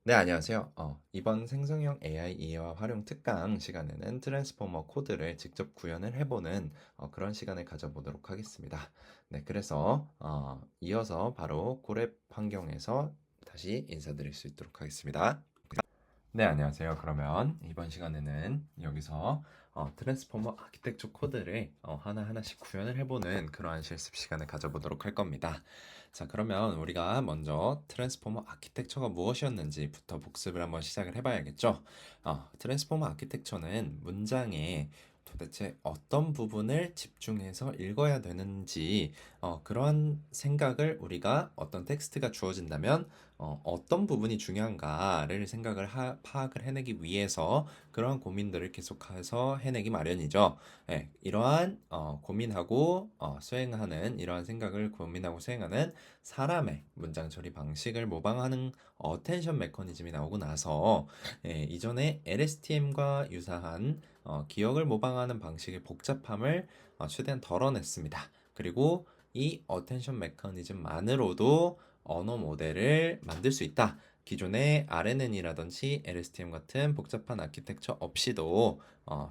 네, 안녕하세요. 이번 생성형 AI 이해와 활용 특강 시간에는 트랜스포머 코드를 직접 구현을 해보는 그런 시간을 가져보도록 하겠습니다. 네, 그래서 이어서 바로 고랩 환경에서 다시 인사드릴 수 있도록 하겠습니다. 네, 안녕하세요. 그러면 이번 시간에는 여기서 트랜스포머 아키텍처 코드를 하나하나씩 구현을 해보는 그러한 실습 시간을 가져보도록 할 겁니다. 자, 그러면 우리가 먼저 트랜스포머 아키텍처가 무엇이었는지부터 복습을 한번 시작을 해봐야겠죠? 트랜스포머 아키텍처는 문장에 도대체 어떤 부분을 집중해서 읽어야 되는지 그런 생각을 우리가 어떤 텍스트가 주어진다면 어떤 부분이 중요한가를 파악을 해내기 위해서 그러한 고민들을 계속해서 해내기 마련이죠. 예, 이러한 고민하고 수행하는 이러한 생각을 고민하고 수행하는 사람의 문장 처리 방식을 모방하는 어텐션 메커니즘이 나오고 나서 이전에 LSTM과 유사한 기억을 모방하는 방식의 복잡함을 최대한 덜어냈습니다. 그리고 이 어텐션 메커니즘만으로도 언어 모델을 만들 수 있다. 기존의 RNN이라든지 LSTM 같은 복잡한 아키텍처 없이도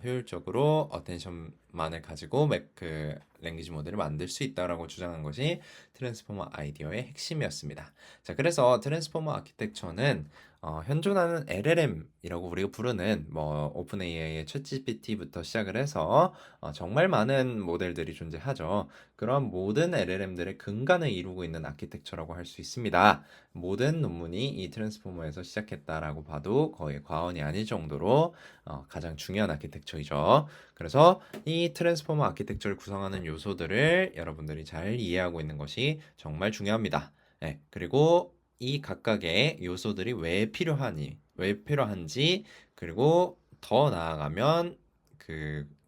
효율적으로 어텐션만을 가지고 그 랭귀지 모델을 만들 수 있다라고 주장한 것이 트랜스포머 아이디어의 핵심이었습니다. 자, 그래서 트랜스포머 아키텍처는 현존하는 LLM이라고 우리가 부르는 뭐 오픈 AI의 챗GPT부터 시작을 해서 정말 많은 모델들이 존재하죠. 그런 모든 LLM들의 근간을 이루고 있는 아키텍처라고 할 수 있습니다. 모든 논문이 이 트랜스포머에서 시작했다라고 봐도 거의 과언이 아닐 정도로 가장 중요한 아키텍처이죠. 그래서 이 트랜스포머 아키텍처를 구성하는 요소들을 여러분들이 잘 이해하고 있는 것이 정말 중요합니다. 네, 그리고 이 각각의 요소들이 왜 필요한지, 그리고 더 나아가면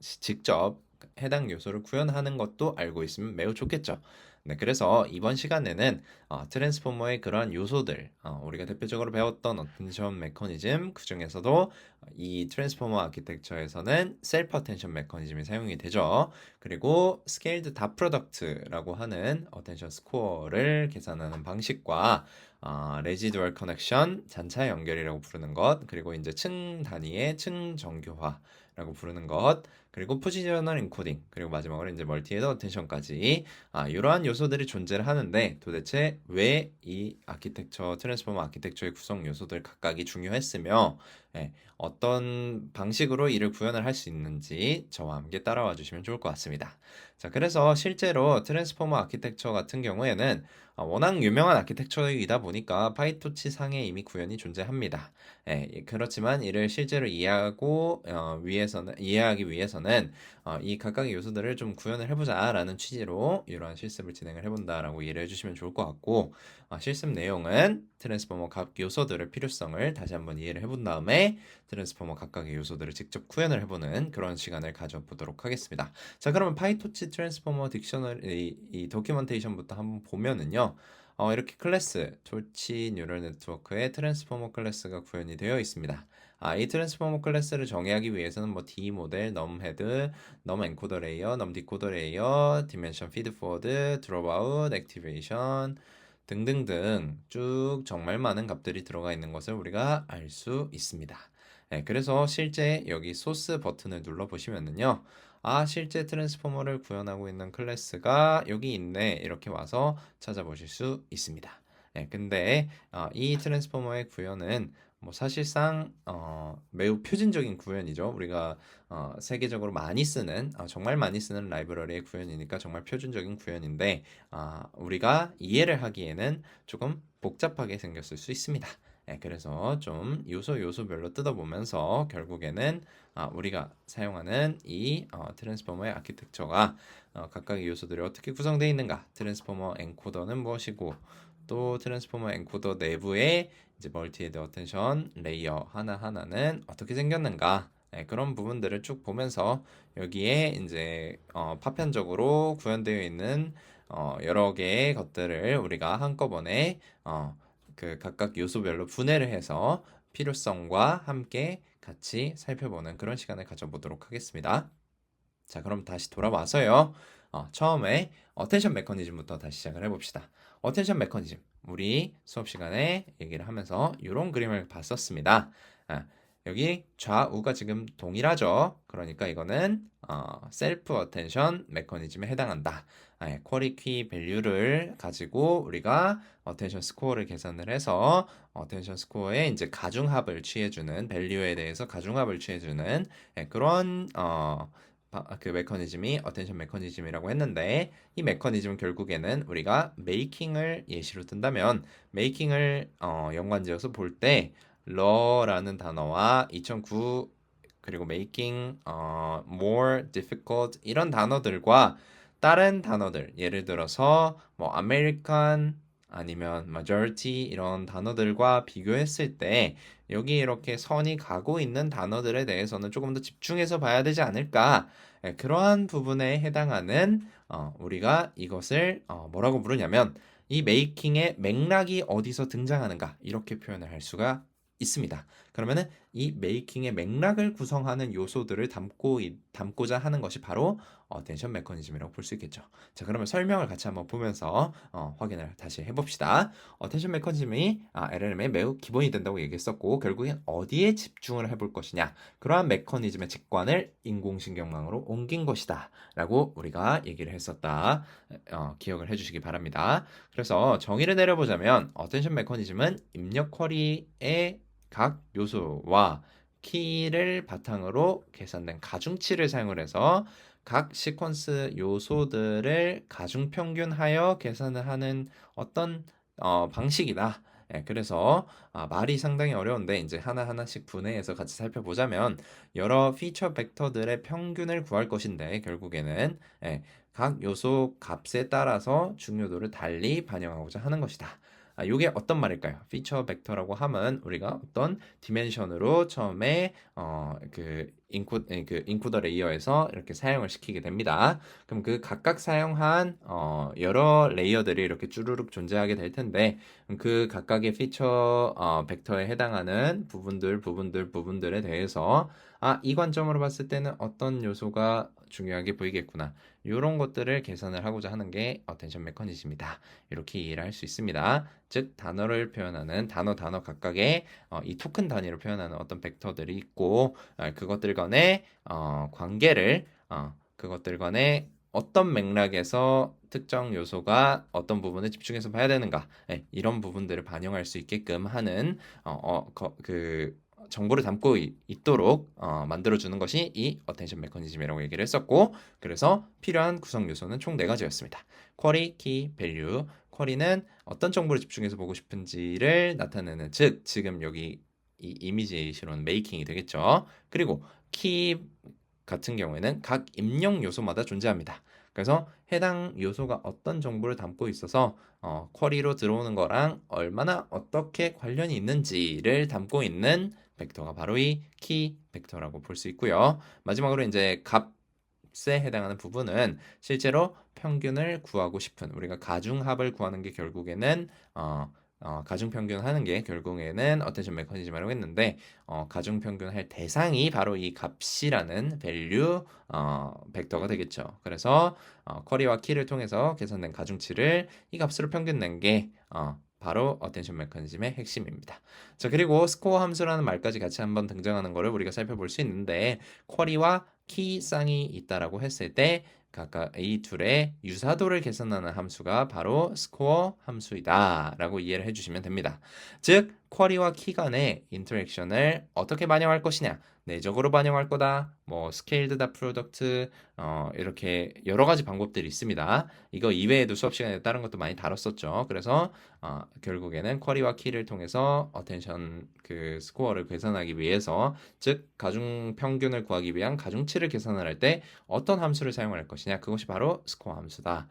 직접 해당 요소를 구현하는 것도 알고 있으면 매우 좋겠죠. 네, 그래서 이번 시간에는 트랜스포머의 그러한 요소들, 우리가 대표적으로 배웠던 어텐션 메커니즘, 그 중에서도 이 트랜스포머 아키텍처에서는 셀프 어텐션 메커니즘이 사용이 되죠. 그리고 스케일드 다 프로덕트라고 하는 어텐션 스코어를 계산하는 방식과 레지듀얼 커넥션, 잔차 연결이라고 부르는 것, 그리고 이제 층 단위의 층 정교화라고 부르는 것, 그리고 포지셔널 인코딩, 그리고 마지막으로 이제 멀티헤드 어텐션까지 이러한 요소들이 존재를 하는데 도대체 왜 이 아키텍처 트랜스포머 아키텍처의 구성 요소들 각각이 중요했으며 어떤 방식으로 이를 구현을 할 수 있는지 저와 함께 따라와 주시면 좋을 것 같습니다. 자, 그래서 실제로 트랜스포머 아키텍처 같은 경우에는 워낙 유명한 아키텍처이다 보니까 파이토치 상에 이미 구현이 존재합니다. 그렇지만 이를 실제로 이해하기 위해서는 이 각각의 요소들을 좀 구현을 해보자라는 취지로 이러한 실습을 진행을 해본다라고 이해를 해주시면 좋을 것 같고, 실습 내용은 트랜스포머 각 요소들의 필요성을 다시 한번 이해를 해본 다음에 트랜스포머 각각의 요소들을 직접 구현을 해보는 그런 시간을 가져보도록 하겠습니다. 자, 그러면 파이토치 트랜스포머 딕셔너리 이 도큐멘테이션부터 한번 보면은요. 이렇게 클래스, 토치 뉴럴 네트워크의 트랜스포머 클래스가 구현이 되어 있습니다. 이 트랜스포머 클래스를 정의하기 위해서는 뭐 D 모델, num 헤드, num 엔코더 레이어, num 디코더 레이어, 디멘션 피드 포워드, 드롭 아웃, 액티베이션 등등등 쭉 정말 많은 값들이 들어가 있는 것을 우리가 알 수 있습니다. 그래서 실제 여기 소스 버튼을 눌러 보시면은요. 실제 트랜스포머를 구현하고 있는 클래스가 여기 있네. 이렇게 와서 찾아보실 수 있습니다. 근데 이 트랜스포머의 구현은 뭐 사실상 매우 표준적인 구현이죠. 우리가 세계적으로 많이 쓰는 정말 많이 쓰는 라이브러리의 구현이니까 정말 표준적인 구현인데 우리가 이해를 하기에는 조금 복잡하게 생겼을 수 있습니다. 그래서 좀 요소별로 뜯어보면서 결국에는 우리가 사용하는 이 트랜스포머의 아키텍처가 각각의 요소들이 어떻게 구성되어 있는가, 트랜스포머 엔코더는 무엇이고, 또 트랜스포머 엔코더 내부에 이제 멀티헤드 어텐션 레이어 하나하나는 어떻게 생겼는가, 그런 부분들을 쭉 보면서 여기에 이제 파편적으로 구현되어 있는 여러 개의 것들을 우리가 한꺼번에 그 각각 요소별로 분해를 해서 필요성과 함께 같이 살펴보는 그런 시간을 가져보도록 하겠습니다. 자, 그럼 다시 돌아와서요. 처음에 어텐션 메커니즘부터 다시 시작을 해봅시다. 어텐션 메커니즘. 우리 수업 시간에 얘기를 하면서 이런 그림을 봤었습니다. 아, 여기 좌우가 지금 동일하죠. 그러니까 이거는 셀프 어텐션 메커니즘에 해당한다. 쿼리 키 밸류를 가지고 우리가 어텐션 스코어를 계산을 해서 어텐션 스코어에 이제 가중합을 취해주는 밸류에 대해서 가중합을 취해주는 그런 그 메커니즘이 어텐션 메커니즘이라고 했는데 이 메커니즘은 결국에는 우리가 메이킹을 예시로 든다면 메이킹을 연관지어서 볼 때 러라는 단어와 2009 그리고 making more difficult 이런 단어들과 다른 단어들 예를 들어서 뭐 American 아니면 majority 이런 단어들과 비교했을 때 여기 이렇게 선이 가고 있는 단어들에 대해서는 조금 더 집중해서 봐야 되지 않을까. 그러한 부분에 해당하는 우리가 이것을 뭐라고 부르냐면 이 메이킹의 맥락이 어디서 등장하는가 이렇게 표현을 할 수가 있습니다. 그러면은 이 메이킹의 맥락을 구성하는 요소들을 담고자 하는 것이 바로 어텐션 메커니즘이라고 볼 수 있겠죠. 자, 그러면 설명을 같이 한번 보면서 확인을 다시 해봅시다. 어텐션 메커니즘이 LLM의 매우 기본이 된다고 얘기했었고 결국엔 어디에 집중을 해볼 것이냐 그러한 메커니즘의 직관을 인공신경망으로 옮긴 것이다 라고 우리가 얘기를 했었다. 기억을 해주시기 바랍니다. 그래서 정의를 내려보자면 어텐션 메커니즘은 입력 쿼리의 각 요소와 키를 바탕으로 계산된 가중치를 사용을 해서 각 시퀀스 요소들을 가중평균하여 계산을 하는 어떤 방식이다. 그래서 말이 상당히 어려운데 이제 하나하나씩 분해해서 같이 살펴보자면 여러 피처 벡터들의 평균을 구할 것인데 결국에는 각 요소 값에 따라서 중요도를 달리 반영하고자 하는 것이다. 이게 어떤 말일까요? 피처 벡터라고 하면 우리가 어떤 디멘션으로 처음에 그 인코더 레이어에서 이렇게 사용을 시키게 됩니다. 그럼 그 각각 사용한 여러 레이어들이 이렇게 쭈루룩 존재하게 될 텐데 그 각각의 피처 벡터에 해당하는 부분들에 대해서 이 관점으로 봤을 때는 어떤 요소가 중요하게 보이겠구나. 이런 것들을 계산을 하고자 하는 게 어텐션 메커니즘이다. 이렇게 이해를 할 수 있습니다. 즉 단어를 표현하는 단어 각각의 이 토큰 단위로 표현하는 어떤 벡터들이 있고 그것들 간의 관계를 그것들 간의 어떤 맥락에서 특정 요소가 어떤 부분에 집중해서 봐야 되는가 이런 부분들을 반영할 수 있게끔 하는 그 정보를 담고 있도록 만들어주는 것이 이 어텐션 메커니즘이라고 얘기를 했었고 그래서 필요한 구성 요소는 총 4가지였습니다. 쿼리, 키, 밸류. 쿼리는 어떤 정보를 집중해서 보고 싶은지를 나타내는 즉 지금 여기 이 이미지에이시로는 메이킹이 되겠죠. 그리고 키 같은 경우에는 각 입력 요소마다 존재합니다. 그래서 해당 요소가 어떤 정보를 담고 있어서 쿼리로 들어오는 거랑 얼마나 어떻게 관련이 있는지를 담고 있는 벡터가 바로 이 키 벡터라고 볼 수 있고요. 마지막으로 이제 값에 해당하는 부분은 실제로 평균을 구하고 싶은 우리가 가중합을 구하는 게 결국에는 가중평균 하는 게 결국에는 어텐션 메커니즘이라고 했는데 가중평균 할 대상이 바로 이 값이라는 밸류 벡터가 되겠죠. 그래서 쿼리와 키를 통해서 계산된 가중치를 이 값으로 평균 낸 게 바로 어텐션 메커니즘의 핵심입니다. 자, 그리고 스코어 함수라는 말까지 같이 한번 등장하는 것을 우리가 살펴볼 수 있는데 쿼리와 키 쌍이 있다라고 했을 때 각각 이 둘의 유사도를 계산하는 함수가 바로 스코어 함수이다 라고 이해를 해주시면 됩니다. 즉 쿼리와 키 간의 인터랙션을 어떻게 반영할 것이냐 내적으로 반영할 거다 뭐 스케일드 다 프로덕트 이렇게 여러 가지 방법들이 있습니다. 이거 이외에도 수업 시간에 다른 것도 많이 다뤘었죠. 그래서 결국에는 쿼리와 키를 통해서 어텐션 그 스코어를 계산하기 위해서 즉 가중 평균을 구하기 위한 가중치를 계산을 할 때 어떤 함수를 사용할 것이냐 그것이 바로 스코어 함수다.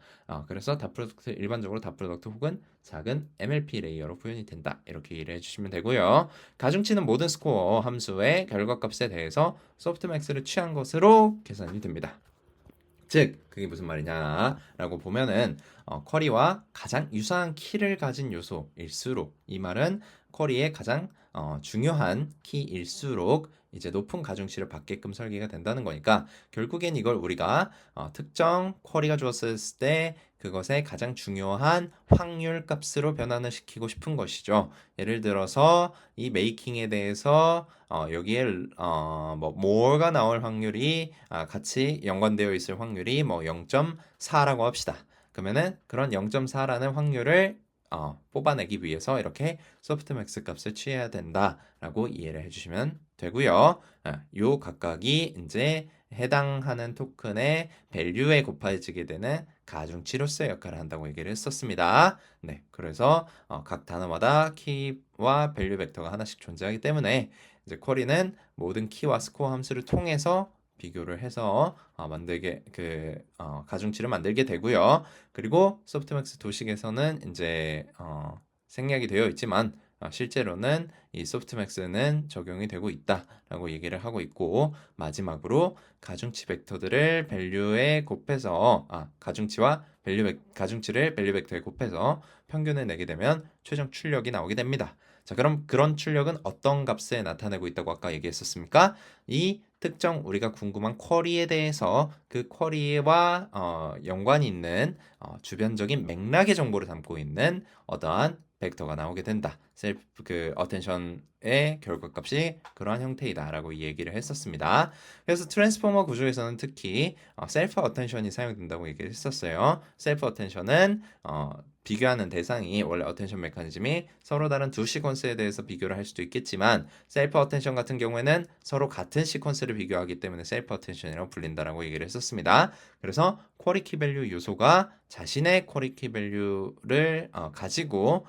그래서 닷프로덕트 일반적으로 닷프로덕트 혹은 작은 MLP 레이어로 표현이 된다. 이렇게 이해를 해주시면 되고요. 가중치는 모든 스코어 함수의 결과값에 대해서 소프트맥스를 취한 것으로 계산이 됩니다. 즉 그게 무슨 말이냐라고 보면은 쿼리와 가장 유사한 키를 가진 요소일수록, 이 말은 쿼리의 가장 중요한 키일수록 이제 높은 가중치를 받게끔 설계가 된다는 거니까, 결국엔 이걸 우리가 특정 쿼리가 주었을 때 그것의 가장 중요한 확률 값으로 변환을 시키고 싶은 것이죠. 예를 들어서 이 메이킹에 대해서 여기에 뭐 more가 나올 확률이 같이 연관되어 있을 확률이 뭐 0.4라고 합시다. 그러면은 그런 0.4라는 확률을 뽑아내기 위해서 이렇게 소프트맥스 값을 취해야 된다라고 이해를 해주시면 되고요. 요 각각이 이제 해당하는 토큰의 밸류에 곱해지게 되는 가중치로서의 역할을 한다고 얘기를 했었습니다. 네, 그래서 각 단어마다 키와 밸류 벡터가 하나씩 존재하기 때문에 이제 쿼리는 모든 키와 스코어 함수를 통해서 비교를 해서 만들게 가중치를 만들게 되고요. 그리고 소프트맥스 도식에서는 이제 생략이 되어 있지만 실제로는 이 소프트맥스는 적용이 되고 있다라고 얘기를 하고 있고, 마지막으로 가중치 벡터들을 밸류에 곱해서 가중치를 밸류 벡터에 곱해서 평균을 내게 되면 최종 출력이 나오게 됩니다. 자, 그럼 그런 출력은 어떤 값에 나타내고 있다고 아까 얘기했었습니까? 이 특정 우리가 궁금한 쿼리에 대해서 그 쿼리와 연관이 있는 주변적인 맥락의 정보를 담고 있는 어떠한 벡터가 나오게 된다. 어텐션의 결과값이 그러한 형태이다라고 얘기를 했었습니다. 그래서 트랜스포머 구조에서는 특히 셀프 어텐션이 사용된다고 얘기를 했었어요. 셀프 어텐션은 비교하는 대상이 원래 어텐션 메커니즘이 서로 다른 두 시퀀스에 대해서 비교를 할 수도 있겠지만, 셀프 어텐션 같은 경우에는 서로 같은 시퀀스를 비교하기 때문에 셀프 어텐션이라고 불린다라고 얘기를 했었습니다. 그래서 쿼리 키 밸류 요소가 자신의 쿼리 키 밸류를 가지고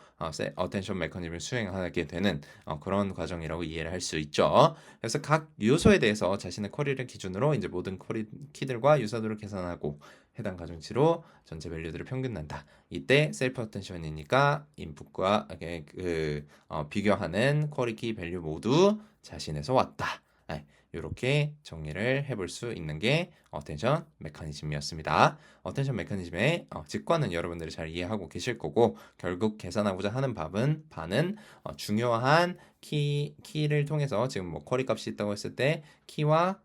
어텐션 메커니즘을 수행하게 되는 그런 과정이라고 이해를 할 수 있죠. 그래서 각 요소에 대해서 자신의 쿼리를 기준으로 이제 모든 쿼리 키들과 유사도를 계산하고 해당 가중치로 전체 밸류들을 평균낸다. 이때 셀프 어텐션이니까 인풋과 비교하는 쿼리 키 밸류 모두 자신에서 왔다. 이렇게 정리를 해볼 수 있는 게 어텐션 메커니즘이었습니다. 어텐션 메커니즘의 직관은 여러분들이 잘 이해하고 계실 거고, 결국 계산하고자 하는 반은 중요한 키를 통해서, 지금 뭐 쿼리 값이 있다고 했을 때 키와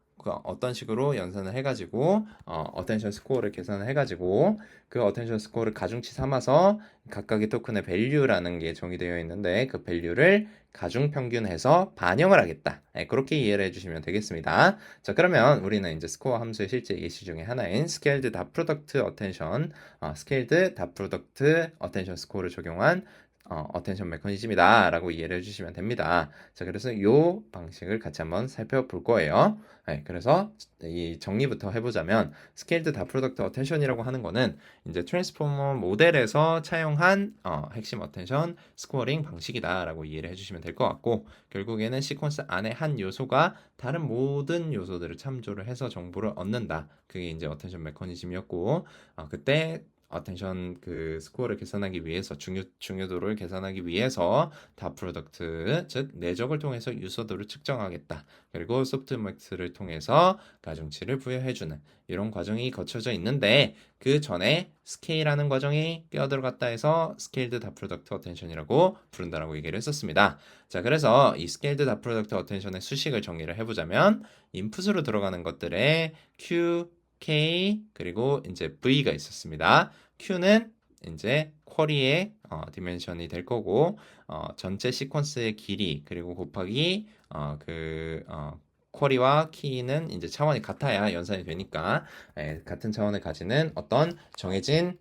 어떤 식으로 연산을 해가지고 어텐션 스코어를 계산을 해가지고 그 어텐션 스코어를 가중치 삼아서 각각의 토큰의 밸류라는 게 정의되어 있는데, 그 밸류를 가중평균해서 반영을 하겠다. 그렇게 이해를 해주시면 되겠습니다. 자, 그러면 우리는 이제 스코어 함수의 실제 예시 중에 하나인 스케일드 닷 프로덕트 어텐션, 스케일드 닷 프로덕트 어텐션 스코어를 적용한 어텐션 메커니즘이다 라고 이해를 해주시면 됩니다. 자, 그래서 이 방식을 같이 한번 살펴볼 거예요. 그래서 이 정리부터 해보자면, 스케일드 닷 프로덕트 어텐션이라고 하는 거는 이제 트랜스포머 모델에서 차용한 핵심 어텐션 스코어링 방식이다 라고 이해를 해주시면 될 것 같고, 결국에는 시퀀스 안에 한 요소가 다른 모든 요소들을 참조를 해서 정보를 얻는다. 그게 이제 어텐션 메커니즘이었고, 그때 어텐션 스코어를 계산하기 위해서, 중요도를 계산하기 위해서 다 프로덕트, 즉 내적을 통해서 유서도를 측정하겠다. 그리고 소프트맥스를 통해서 가중치를 부여해주는 이런 과정이 거쳐져 있는데, 그 전에 스케일하는 과정이 끼어들어갔다 해서 스케일드 다 프로덕트 어텐션이라고 부른다라고 얘기를 했었습니다. 자, 그래서 이 스케일드 다 프로덕트 어텐션의 수식을 정리를 해보자면, 인풋으로 들어가는 것들의 Q, K 그리고 이제 V가 있었습니다. Q는 이제 쿼리의 디멘션이 될 거고, 전체 시퀀스의 길이 그리고 곱하기 쿼리와 키는 이제 차원이 같아야 연산이 되니까 같은 차원을 가지는 어떤 정해진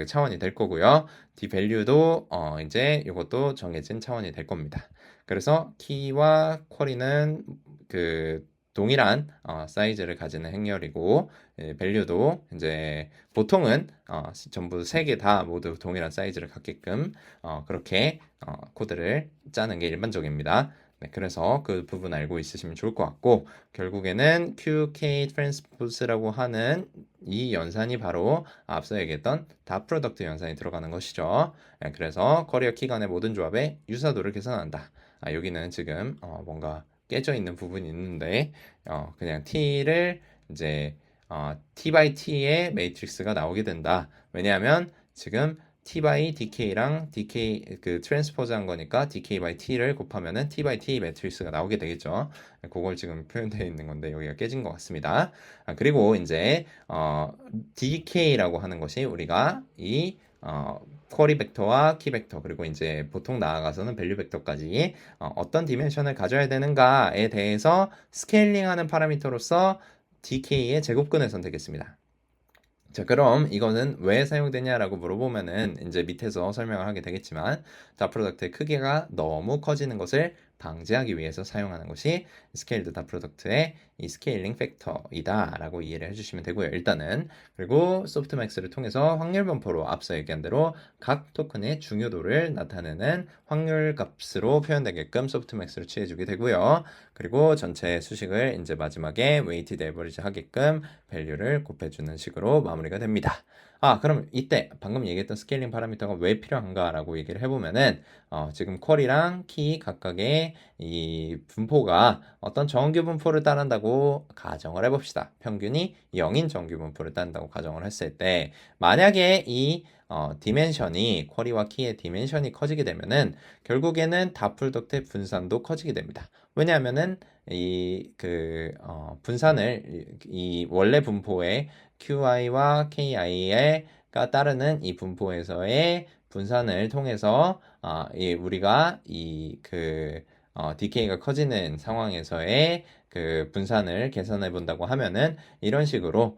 차원이 될 거고요. D 밸류도 이제 이것도 정해진 차원이 될 겁니다. 그래서 키와 쿼리는 동일한 사이즈를 가지는 행렬이고, 밸류도 이제 보통은 전부 3개 다 모두 동일한 사이즈를 갖게끔 그렇게 코드를 짜는 게 일반적입니다. 네, 그래서 그 부분 알고 있으시면 좋을 것 같고, 결국에는 QK 트랜스포즈라고 하는 이 연산이 바로 앞서 얘기했던 다 프로덕트 연산이 들어가는 것이죠. 네, 그래서 커리어 키 간의 모든 조합의 유사도를 계산한다. 여기는 지금 뭔가 깨져 있는 부분이 있는데, 그냥 T를 이제 T by T의 매트릭스가 나오게 된다. 왜냐하면 지금 t by dk랑 dk 그 트랜스포즈 한 거니까 dk by t를 곱하면은 t by t 매트리스가 나오게 되겠죠. 그걸 지금 표현되어 있는 건데 여기가 깨진 것 같습니다. 그리고 이제 dk라고 하는 것이 우리가 이 쿼리 벡터와 키 벡터 그리고 이제 보통 나아가서는 밸류 벡터까지 어떤 디멘션을 가져야 되는가에 대해서 스케일링하는 파라미터로서 dk의 제곱근을 선택했습니다. 자, 그럼 이거는 왜 사용되냐라고 물어보면은 이제 밑에서 설명을 하게 되겠지만 닷 프로덕트의 크기가 너무 커지는 것을 방지하기 위해서 사용하는 것이 스케일드 닷 프로덕트의 이 스케일링 팩터이다 라고 이해를 해주시면 되고요. 일단은 그리고 소프트맥스를 통해서 확률 분포로 앞서 얘기한 대로 각 토큰의 중요도를 나타내는 확률 값으로 표현되게끔 소프트맥스를 취해주게 되고요. 그리고 전체 수식을 이제 마지막에 웨이티드 에버리지 하게끔 밸류를 곱해주는 식으로 마무리가 됩니다. 그럼 이때 방금 얘기했던 스케일링 파라미터가 왜 필요한가라고 얘기를 해보면은 지금 쿼리랑 키 각각의 이 분포가 어떤 정규 분포를 따른다고 가정을 해봅시다. 평균이 0인 정규 분포를 따른다고 가정을 했을 때 만약에 이 디멘션이 쿼리와 키의 디멘션이 커지게 되면은 결국에는 다 프로덕트의 분산도 커지게 됩니다. 왜냐하면은 분산을 이 원래 분포의 QI와 KI가 따르는 이 분포에서의 분산을 통해서 우리가 DK가 커지는 상황에서의 그 분산을 계산해 본다고 하면은 이런 식으로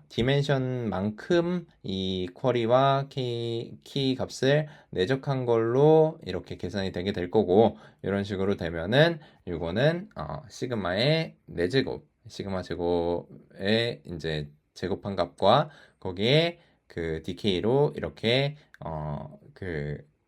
디멘션만큼 이 쿼리와 키 값을 내적한 걸로 이렇게 계산이 되게 될 거고 이런 식으로 되면은 이거는 시그마의 4제곱 시그마 제곱의 이제 제곱한 값과 거기에 그 DK로 이렇게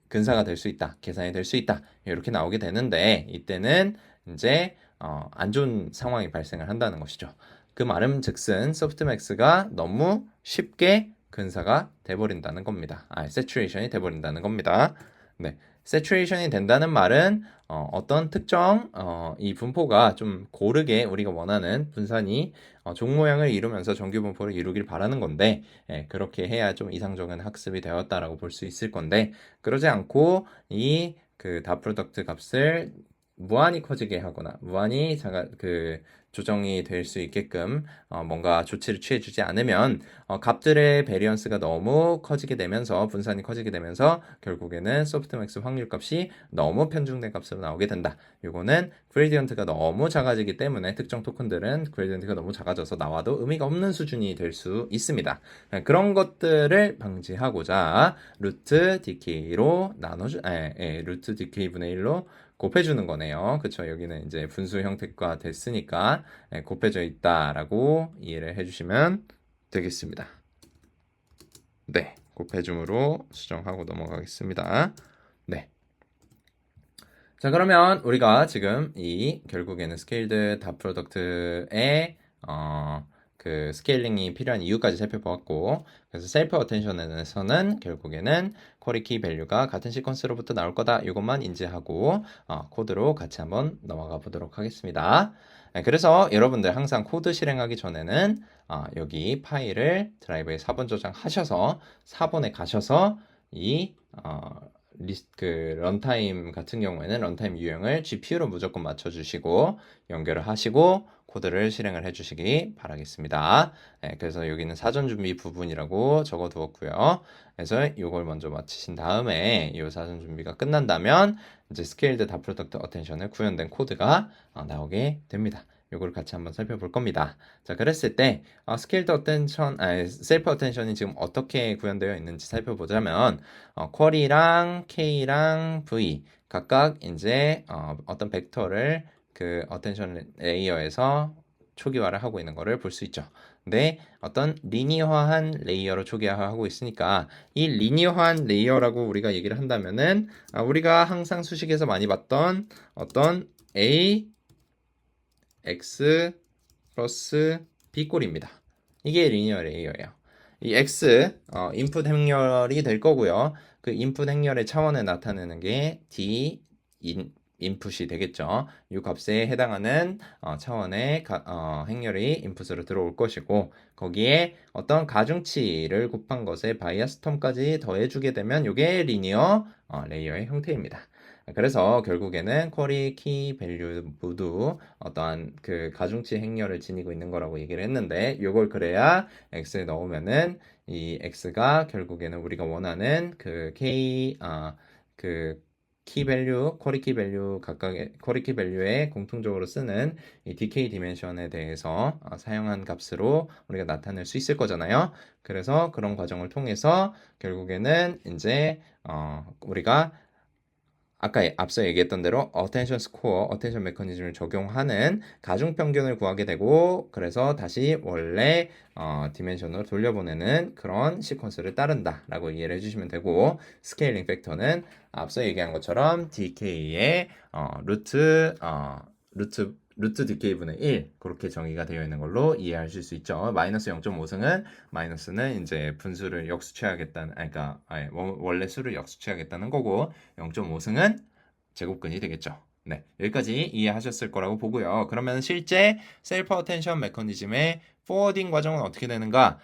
근사가 될 수 있다, 계산이 될 수 있다 이렇게 나오게 되는데 이때는 이제 안 좋은 상황이 발생을 한다는 것이죠. 그 말은즉슨 소프트맥스가 너무 쉽게 근사가 돼버린다는 겁니다. 세츄레이션이 돼버린다는 겁니다. 네, 세츄레이션이 된다는 말은 어떤 특정 이 분포가 좀 고르게 우리가 원하는 분산이 종 모양을 이루면서 정규 분포를 이루길 바라는 건데 그렇게 해야 좀 이상적인 학습이 되었다라고 볼 수 있을 건데 그러지 않고 이 다 프로덕트 값을 무한히 커지게 하거나 무한히 조정이 될 수 있게끔 뭔가 조치를 취해주지 않으면 값들의 베리언스가 너무 커지게 되면서 분산이 커지게 되면서 결국에는 소프트맥스 확률값이 너무 편중된 값으로 나오게 된다. 이거는 그레디언트가 너무 작아지기 때문에 특정 토큰들은 그레디언트가 너무 작아져서 나와도 의미가 없는 수준이 될 수 있습니다. 그런 것들을 방지하고자 루트 DK로 루트 DK 분의 1로 곱해주는 거네요. 그쵸? 여기는 이제 분수 형태가 됐으니까 곱해져 있다라고 이해를 해주시면 되겠습니다. 네, 곱해줌으로 수정하고 넘어가겠습니다. 네. 자, 그러면 우리가 지금 결국에는 스케일드 다 프로덕트의 그 스케일링이 필요한 이유까지 살펴보았고 그래서 셀프 어텐션에서는 결국에는 쿼리 키 밸류가 같은 시퀀스로부터 나올 거다 이것만 인지하고 코드로 같이 한번 넘어가 보도록 하겠습니다. 그래서 여러분들 항상 코드 실행하기 전에는 여기 파일을 드라이브에 4번 저장하셔서 4번에 가셔서 런타임 같은 경우에는 런타임 유형을 GPU로 무조건 맞춰주시고 연결을 하시고 코드를 실행을 해주시기 바라겠습니다. 그래서 여기는 사전 준비 부분이라고 적어두었고요. 그래서 이걸 먼저 마치신 다음에 이 사전 준비가 끝난다면 이제 스케일드 다 프로덕트 어텐션을 구현된 코드가 나오게 됩니다. 이걸 같이 한번 살펴볼 겁니다. 자, 그랬을 때 스케일드 어텐션, 셀프 어텐션이 지금 어떻게 구현되어 있는지 살펴보자면 쿼리랑 K랑 V 각각 이제 어떤 벡터를 그 어텐션 레이어에서 초기화를 하고 있는 것을 볼 수 있죠. 근데 어떤 리니어한 레이어로 초기화하고 있으니까 이 리니어한 레이어라고 우리가 얘기를 한다면은 우리가 항상 수식에서 많이 봤던 어떤 A X 플러스 B 꼴입니다. 이게 리니어 레이어예요. 이 X 인풋 행렬이 될 거고요. 그 인풋 행렬의 차원을 나타내는 게 D 인풋이 되겠죠. 이 값에 해당하는 차원의 행렬이 인풋으로 들어올 것이고 거기에 어떤 가중치를 곱한 것에 바이어스 텀까지 더해주게 되면 이게 리니어 레이어의 형태입니다. 그래서 결국에는 쿼리, 키, 밸류 모두 어떠한 그 가중치 행렬을 지니고 있는 거라고 얘기를 했는데 이걸 그래야 x에 넣으면은 이 x가 결국에는 우리가 원하는 그 그 키밸류, 쿼리 키밸류 각각의 쿼리 키밸류에 공통적으로 쓰는 이 decay 디멘션에 대해서 사용한 gat으로 우리가 나타낼 수 있을 거잖아요. 그래서 그런 과정을 통해서 결국에는 이제 우리가 아까 앞서 얘기했던 대로 어텐션 스코어, 어텐션 메커니즘을 적용하는 가중평균을 구하게 되고 그래서 다시 원래 디멘션으로 돌려보내는 그런 시퀀스를 따른다라고 이해를 해주시면 되고 스케일링 팩터는 앞서 얘기한 것처럼 DK의 루트 DK분의 1 그렇게 정의가 되어 있는 걸로 이해하실 수 있죠. 마이너스 0.5승은 마이너스는 이제 분수를 역수취하겠다는 그러니까 원래 수를 역수취하겠다는 거고 0.5승은 제곱근이 되겠죠. 네, 여기까지 이해하셨을 거라고 보고요. 그러면 실제 셀프 어텐션 메커니즘의 포워딩 과정은 어떻게 되는가?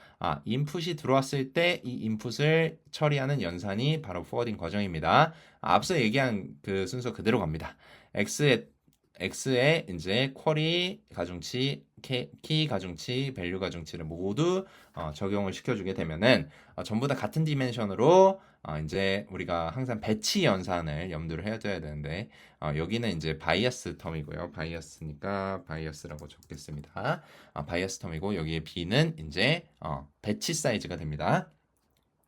인풋이 들어왔을 때 이 인풋을 처리하는 연산이 바로 포워딩 과정입니다. 앞서 얘기한 그 순서 그대로 갑니다. X에 이제 쿼리 가중치, 키 가중치, 밸류 가중치를 모두 적용을 시켜주게 되면은 전부 다 같은 디멘션으로 이제 우리가 항상 배치 연산을 염두를 해둬야 되는데 여기는 이제 바이어스 텀이고요. 바이어스니까 바이어스라고 적겠습니다. 바이어스 텀이고 여기에 B는 이제 배치 사이즈가 됩니다.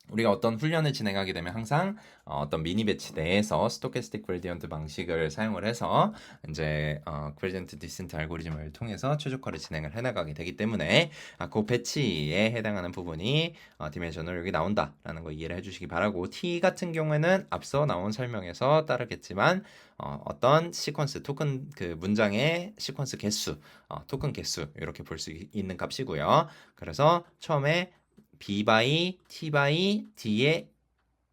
우리가 어떤 훈련을 진행하게 되면 항상 어떤 미니 배치 내에서 스토캐스틱 그레디언트 방식을 사용을 해서 이제 그레디언트 디센트 알고리즘을 통해서 최적화를 진행을 해나가게 되기 때문에 그 배치에 해당하는 부분이 디멘션으로 여기 나온다라는 거 이해를 해주시기 바라고 T 같은 경우에는 앞서 나온 설명에서 따르겠지만 어떤 시퀀스 토큰 그 문장의 시퀀스 개수 토큰 개수 이렇게 볼 수 있는 값이고요. 그래서 처음에 B by T by D의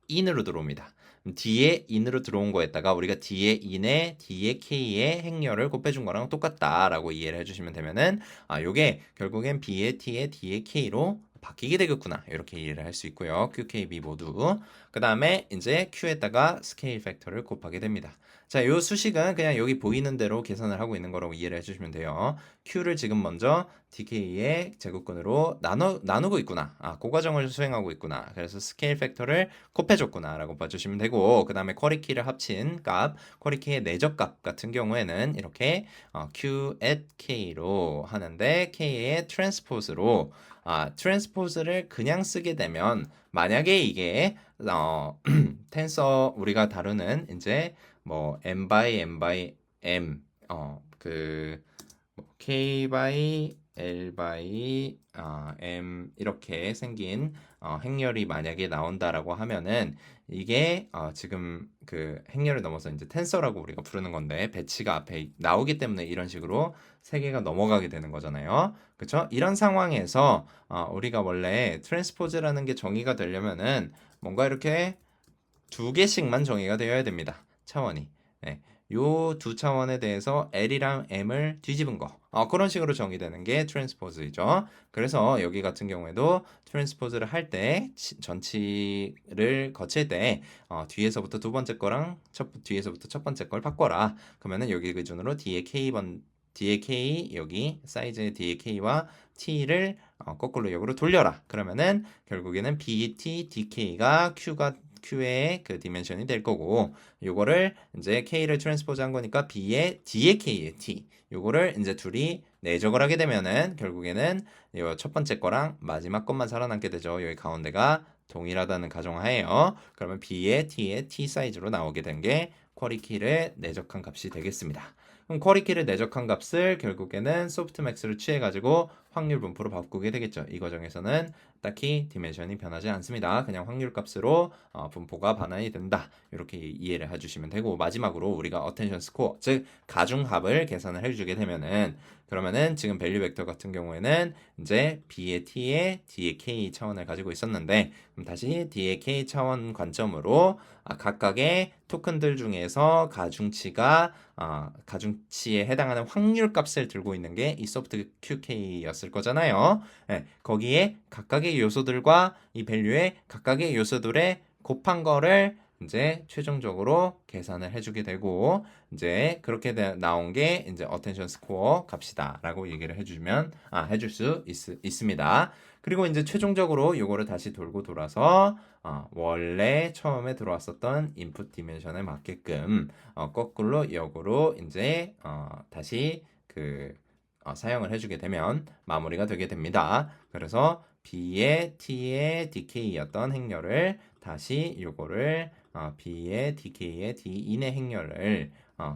in으로 들어옵니다. D의 in으로 들어온 거에다가 우리가 D의 in에 D의 K의 행렬을 곱해준 거랑 똑같다라고 이해를 해주시면 되면은 요게 결국엔 B의 T의 D의 K로 바뀌게 되겠구나 이렇게 이해를 할 수 있고요. QKB 모두 그 다음에 이제 Q에다가 스케일 팩터를 곱하게 됩니다. 자, 요 수식은 그냥 여기 보이는 대로 계산을 하고 있는 거라고 이해를 해주시면 돼요. Q를 지금 먼저 DK의 제곱근으로 나누고 있구나. 그 과정을 수행하고 있구나. 그래서 스케일 팩터를 곱해줬구나 라고 봐주시면 되고 그 다음에 쿼리키를 합친 값, 쿼리키의 내적값 같은 경우에는 이렇게 Q at K로 하는데 K의 트랜스포즈로 트랜스포즈를 그냥 쓰게 되면 만약에 이게 텐서 우리가 다루는 이제 뭐 m by m by m k by l by m 이렇게 생긴 행렬이 만약에 나온다라고 하면은 이게 지금 그 행렬을 넘어서 이제 텐서라고 우리가 부르는 건데 배치가 앞에 나오기 때문에 이런 식으로 세 개가 넘어가게 되는 거잖아요. 그렇죠? 이런 상황에서 우리가 원래 트랜스포즈라는 게 정의가 되려면은 뭔가 이렇게 두 개씩만 정의가 되어야 됩니다. 차원이. 네. 요 두 차원에 대해서 L이랑 M을 뒤집은 거. 그런 식으로 정의되는 게 트랜스포즈이죠. 그래서 여기 같은 경우에도 트랜스포즈를 할 때 전치를 거칠 때 뒤에서부터 두 번째 거랑 뒤에서부터 첫 번째 걸 바꿔라. 그러면은 여기 기준으로 D의 K 여기 사이즈의 D의 K와 T를 거꾸로 역으로 돌려라. 그러면은 결국에는 BT, DK가 Q의 그 디멘션이 될 거고 요거를 이제 K를 트랜스포즈 한 거니까 B의 D의 K의 T 요거를 이제 둘이 내적을 하게 되면은 결국에는 요 첫 번째 거랑 마지막 것만 살아남게 되죠. 여기 가운데가 동일하다는 가정하에요. 그러면 B의 T의 T 사이즈로 나오게 된 게 쿼리키를 내적한 값이 되겠습니다. 그럼 쿼리키를 내적한 값을 결국에는 소프트맥스를 취해가지고 확률 분포로 바꾸게 되겠죠. 이 과정에서는 딱히 디멘션이 변하지 않습니다. 그냥 확률값으로 분포가 반환이 된다. 이렇게 이해를 해주시면 되고, 마지막으로 우리가 어텐션 스코어, 즉 가중합을 계산을 해주게 되면은, 그러면은 지금 밸류 벡터 같은 경우에는 이제 B의 T에 D의 K 차원을 가지고 있었는데, 그럼 다시 D의 K 차원 관점으로 각각의 토큰들 중에서 가중치에 해당하는 확률 값을 들고 있는 게 이 소프트 QK였을 거잖아요. 네, 거기에 각각의 요소들과 이 밸류의 각각의 요소들의 곱한 거를 이제 최종적으로 계산을 해주게 되고, 이제 그렇게 나온 게 이제 어텐션 스코어 값이다라고 얘기를 해줄 수 있습니다. 그리고 이제 최종적으로 요거를 다시 돌고 돌아서 원래 처음에 들어왔었던 인풋 디멘션에 맞게끔 거꾸로 역으로 이제 다시 사용을 해주게 되면 마무리가 되게 됩니다. 그래서 B의 T의 DK였던 행렬을 다시 요거를 B의 DK의 D인의 행렬을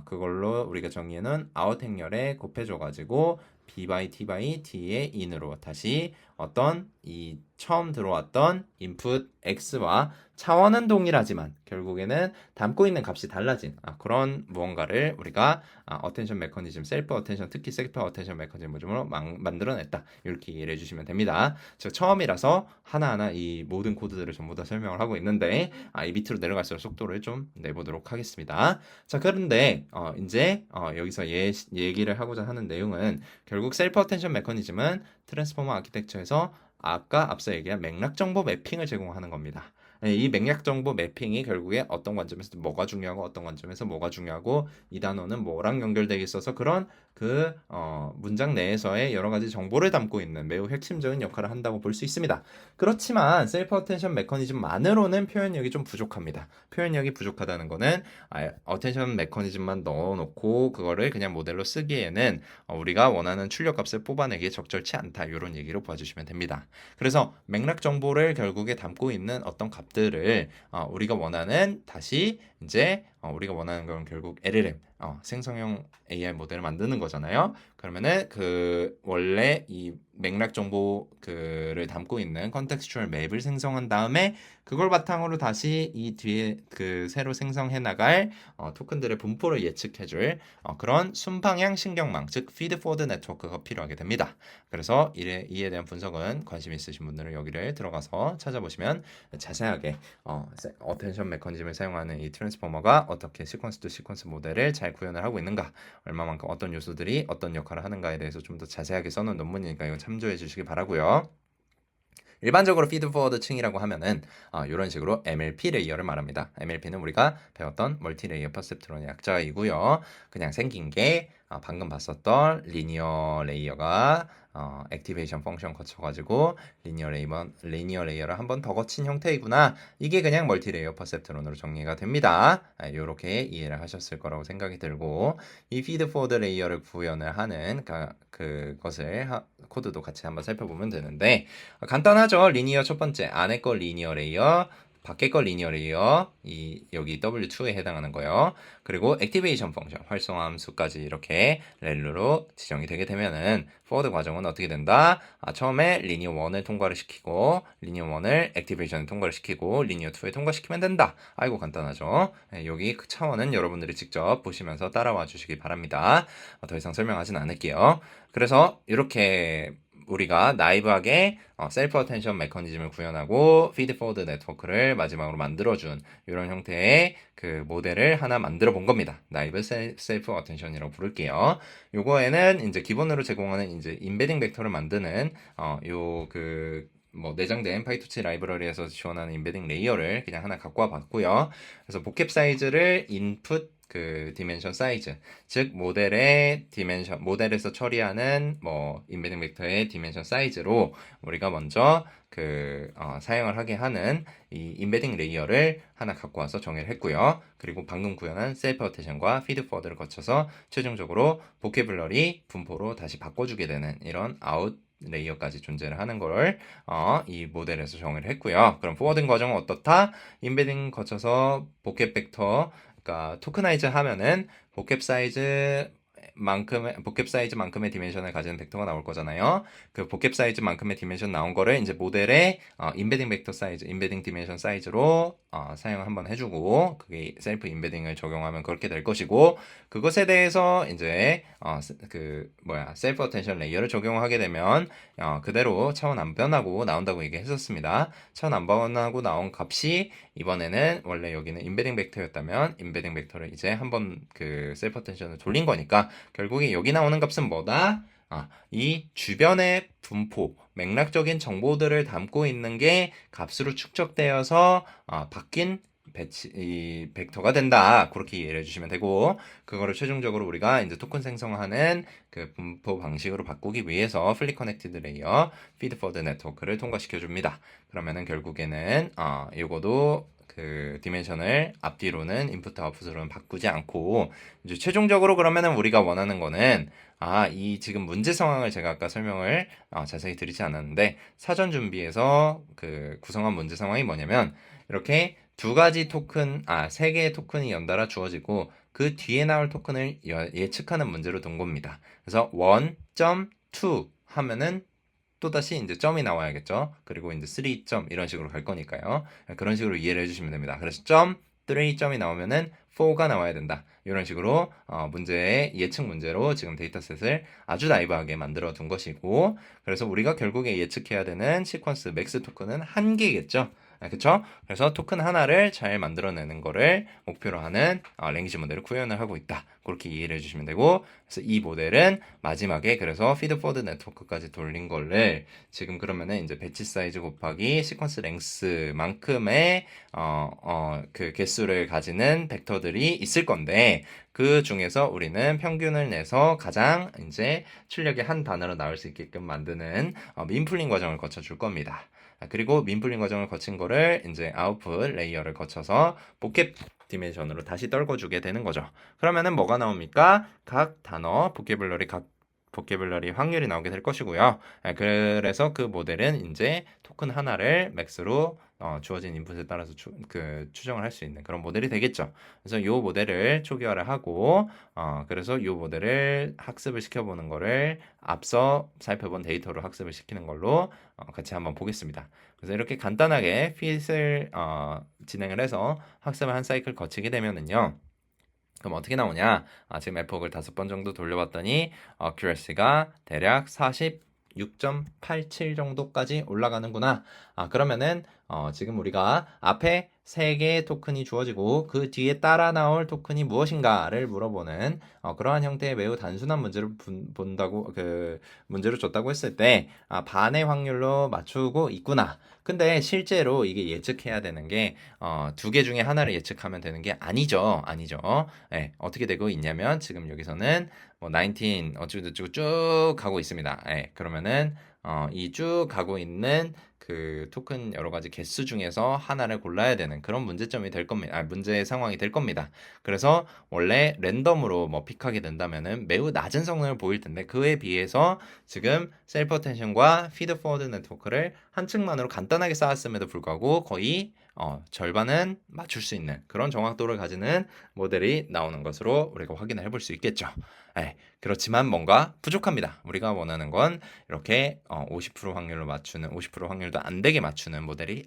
그걸로 우리가 정의해놓은 아웃 행렬에 곱해줘가지고 B by T by T의 인으로 다시 어떤 이 처음 들어왔던 인풋 X와 차원은 동일하지만 결국에는 담고 있는 값이 달라진 그런 무언가를 우리가 어텐션 메커니즘, 셀프 어텐션, 특히 셀프 어텐션 메커니즘으로 만들어냈다. 이렇게 이해를 해주시면 됩니다. 제가 처음이라서 하나하나 이 모든 코드들을 전부 다 설명을 하고 있는데 이 밑으로 내려갈수록 속도를 좀 내보도록 하겠습니다. 자, 그런데 이제 여기서 얘기를 하고자 하는 내용은 결국 셀프 어텐션 메커니즘은 트랜스포머 아키텍처에서 아까 앞서 얘기한 맥락 정보 매핑을 제공하는 겁니다. 이 맥락 정보 매핑이 결국에 어떤 관점에서 뭐가 중요하고 어떤 관점에서 뭐가 중요하고 이 단어는 뭐랑 연결되어 있어서 그런 문장 내에서의 여러 가지 정보를 담고 있는 매우 핵심적인 역할을 한다고 볼 수 있습니다. 그렇지만 셀프 어텐션 메커니즘만으로는 표현력이 좀 부족합니다. 표현력이 부족하다는 거는 어텐션 메커니즘만 넣어놓고 그거를 그냥 모델로 쓰기에는 우리가 원하는 출력값을 뽑아내기에 적절치 않다. 이런 얘기로 봐주시면 됩니다. 그래서 맥락 정보를 결국에 담고 있는 어떤 값들을 우리가 원하는 다시 이제 우리가 원하는 건 결국 LLM 생성형 AI 모델을 만드는 거잖아요. 그러면은 원래 이 맥락 정보를 담고 있는 컨텍스추얼 맵을 생성한 다음에 그걸 바탕으로 다시 이 뒤에 새로 생성해 나갈 토큰들의 분포를 예측해줄 그런 순방향 신경망, 즉 피드 포워드 네트워크가 필요하게 됩니다. 그래서 이에 대한 분석은 관심 있으신 분들은 여기를 들어가서 찾아보시면 자세하게 어텐션 메커니즘을 사용하는 이 트랜스포머가 어떻게 시퀀스 투 시퀀스 모델을 잘 구현을 하고 있는가, 얼마만큼 어떤 요소들이 어떤 역할을 하는가에 대해서 좀 더 자세하게 써놓은 논문이니까 이거 참조해 주시기 바라고요. 일반적으로 피드 포워드 층이라고 하면은 이런 식으로 MLP 레이어를 말합니다. MLP는 우리가 배웠던 멀티 레이어 퍼셉트론의 약자이고요. 그냥 생긴 게 방금 봤었던 리니어 레이어가 액티베이션 펑션 거쳐가지고 리니어 레이어를 한 번 더 거친 형태이구나. 이게 그냥 멀티 레이어 퍼셉트론으로 정리가 됩니다. 이렇게 이해를 하셨을 거라고 생각이 들고, 이 피드 포워드 레이어를 구현을 하는 그것을 코드도 같이 한번 살펴보면 되는데, 간단하죠. 리니어 첫 번째, 안에 거 리니어 레이어, 밖에 거 리니어 레이어, 여기 W2에 해당하는 거요. 그리고 액티베이션 펑션, 활성화 함수까지 이렇게 렐루로 지정이 되게 되면은 포워드 과정은 어떻게 된다? 처음에 리니어 1을 통과를 시키고, 리니어 1을 액티베이션을 통과를 시키고, 리니어 2에 통과시키면 된다. 아이고 간단하죠. 여기 그 차원은 여러분들이 직접 보시면서 따라와 주시기 바랍니다. 더 이상 설명하진 않을게요. 그래서 이렇게 우리가 나이브하게 셀프 어텐션 메커니즘을 구현하고 피드 포워드 네트워크를 마지막으로 만들어준 이런 형태의 모델을 하나 만들어 본 겁니다. 나이브 셀프 어텐션이라고 부를게요. 요거에는 이제 기본으로 제공하는 이제 인베딩 벡터를 만드는 내장된 파이토치 라이브러리에서 지원하는 인베딩 레이어를 그냥 하나 갖고 와 봤고요. 그래서 보캡 사이즈를 인풋 디멘션 사이즈, 즉 모델에서 처리하는 인베딩 벡터의 디멘션 사이즈로 우리가 먼저 사용을 하게 하는 이 인베딩 레이어를 하나 갖고 와서 정의를 했고요. 그리고 방금 구현한 셀프 어텐션과 피드 포워드를 거쳐서 최종적으로 보케블러리 분포로 다시 바꿔주게 되는 이런 아웃 레이어까지 존재를 하는 걸 이 모델에서 정의를 했고요. 그럼 포워딩 과정은 어떻다? 인베딩 거쳐서 보캡 벡터, 그러니까 토크나이즈 하면은 보캡 사이즈 복캡 사이즈만큼의 디멘션을 가지는 벡터가 나올 거잖아요. 그 복캡 사이즈만큼의 디멘션 나온 거를 이제 모델에 임베딩 벡터 사이즈, 임베딩 디멘션 사이즈로 사용을 한번 해주고 그게 셀프 임베딩을 적용하면 그렇게 될 것이고 그것에 대해서 이제 셀프 어텐션 레이어를 적용하게 되면 그대로 차원 안 변하고 나온다고 얘기했었습니다. 차원 안 변하고 나온 값이 이번에는 원래 여기는 임베딩 벡터였다면 임베딩 벡터를 이제 한번 그 셀프 어텐션을 돌린 거니까 결국에 여기 나오는 값은 뭐다? 이 주변의 분포, 맥락적인 정보들을 담고 있는 게 값으로 축적되어서 바뀐 이 벡터가 된다. 그렇게 이해를 해주시면 되고 그거를 최종적으로 우리가 이제 토큰 생성하는 그 분포 방식으로 바꾸기 위해서 플리 커넥티드 레이어 피드 포드 네트워크를 통과시켜 줍니다. 그러면은 결국에는 이거도 그 디멘션을 앞뒤로는 인풋 아웃풋으로는 바꾸지 않고 이제 최종적으로 그러면은 우리가 원하는 거는 이 지금 문제 상황을 제가 아까 설명을 자세히 드리지 않았는데 사전 준비해서 그 구성한 문제 상황이 뭐냐면 이렇게 두 가지 토큰, 세 개의 토큰이 연달아 주어지고 그 뒤에 나올 토큰을 예측하는 문제로 둔 겁니다. 그래서 1.2 하면은 또다시 이제 점이 나와야겠죠. 그리고 이제 3점 이런 식으로 갈 거니까요. 그런 식으로 이해를 해주시면 됩니다. 그래서 점, 3점이 나오면은 4가 나와야 된다. 이런 식으로 문제의 예측 문제로 지금 데이터셋을 아주 나이브하게 만들어 둔 것이고 그래서 우리가 결국에 예측해야 되는 시퀀스 맥스 토큰은 한 개겠죠. 그쵸? 그래서 토큰 하나를 잘 만들어내는 거를 목표로 하는 랭귀지 모델을 구현을 하고 있다. 그렇게 이해를 해주시면 되고 그래서 이 모델은 마지막에 그래서 피드 포드 네트워크까지 돌린 거를 지금 그러면은 이제 배치 사이즈 곱하기 시퀀스 랭스만큼의 그 개수를 가지는 벡터들이 있을 건데 그 중에서 우리는 평균을 내서 가장 이제 출력이 한 단어로 나올 수 있게끔 만드는 민플링 과정을 거쳐 줄 겁니다. 그리고 민플링 과정을 거친 거를 이제 아웃풋 레이어를 거쳐서 복캡 디멘션으로 다시 떨궈주게 되는 거죠. 그러면은 뭐가 나옵니까? 각 단어 보케블러리 확률이 나오게 될 것이고요. 그래서 그 모델은 이제 토큰 하나를 맥스로 주어진 인풋에 따라서 추정을 할 수 있는 그런 모델이 되겠죠. 그래서 이 모델을 초기화를 하고 그래서 이 모델을 학습을 시켜보는 거를 앞서 살펴본 데이터로 학습을 시키는 걸로 같이 한번 보겠습니다. 그래서 이렇게 간단하게 핏을 진행을 해서 학습을 한 사이클 거치게 되면은요. 그럼 어떻게 나오냐? 지금 에폭을 5번 정도 돌려봤더니 accuracy가 대략 46.87 정도까지 올라가는구나. 그러면은 지금 우리가 앞에 3개의 토큰이 주어지고 그 뒤에 따라 나올 토큰이 무엇인가를 물어보는 그러한 형태의 매우 단순한 문제를 본다고 문제를 줬다고 했을 때 반의 확률로 맞추고 있구나. 근데 실제로 이게 예측해야 되는 게 2개 중에 하나를 예측하면 되는 게 아니죠. 네, 어떻게 되고 있냐면 지금 여기서는 뭐 19 어쩌고저쩌고 쭉 가고 있습니다. 네, 그러면은 이 쭉 가고 있는 그 토큰 여러 가지 개수 중에서 하나를 골라야 되는 그런 문제점이 될 겁니다. 문제 상황이 될 겁니다. 그래서 원래 랜덤으로 뭐 픽하게 된다면은 매우 낮은 성능을 보일 텐데 그에 비해서 지금 셀프 어텐션과 피드 포워드 네트워크를 한 층만으로 간단하게 쌓았음에도 불구하고 거의 절반은 맞출 수 있는 그런 정확도를 가지는 모델이 나오는 것으로 우리가 확인을 해볼 수 있겠죠. 네, 그렇지만 뭔가 부족합니다. 우리가 원하는 건 이렇게 50% 확률로 맞추는 50% 확률도 안 되게 맞추는 모델이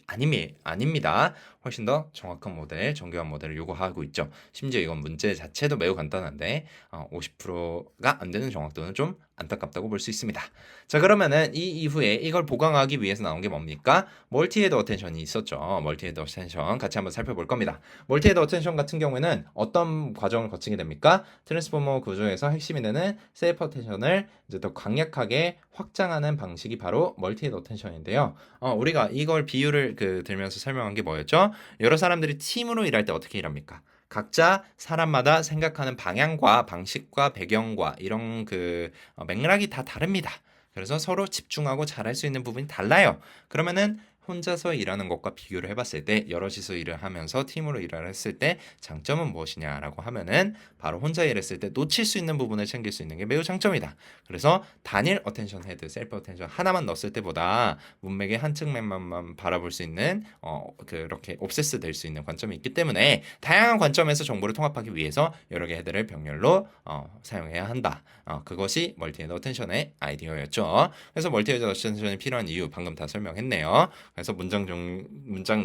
아닙니다. 훨씬 더 정확한 모델, 정교한 모델을 요구하고 있죠. 심지어 이건 문제 자체도 매우 간단한데 50%가 안 되는 정확도는 좀 안타깝다고 볼 수 있습니다. 자, 그러면은 이 이후에 이걸 보강하기 위해서 나온 게 뭡니까? 멀티헤드 어텐션이 있었죠. 멀티헤드 어텐션 같이 한번 살펴볼 겁니다. 멀티헤드 어텐션 같은 경우에는 어떤 과정을 거치게 됩니까? 트랜스포머 구조에서 핵심이 되는 셀프 어텐션을 이제 더 강력하게 확장하는 방식이 바로 멀티헤드 어텐션인데요. 우리가 이걸 비유를 들면서 설명한 게 뭐였죠? 여러 사람들이 팀으로 일할 때 어떻게 일합니까? 각자 사람마다 생각하는 방향과 방식과 배경과 이런 맥락이 다 다릅니다. 그래서 서로 집중하고 잘할 수 있는 부분이 달라요. 그러면은 혼자서 일하는 것과 비교를 해봤을 때 여럿이서 일을 하면서 팀으로 일을 했을 때 장점은 무엇이냐라고 하면은 바로 혼자 일했을 때 놓칠 수 있는 부분을 챙길 수 있는 게 매우 장점이다. 그래서 단일 어텐션 헤드, 셀프 어텐션 하나만 넣었을 때보다 문맥의 한 측면만 바라볼 수 있는 그렇게 옵세스 될 수 있는 관점이 있기 때문에 다양한 관점에서 정보를 통합하기 위해서 여러 개 헤드를 병렬로 사용해야 한다. 그것이 멀티헤드 어텐션의 아이디어였죠. 그래서 멀티헤드 어텐션이 필요한 이유 방금 다 설명했네요. 그래서 문장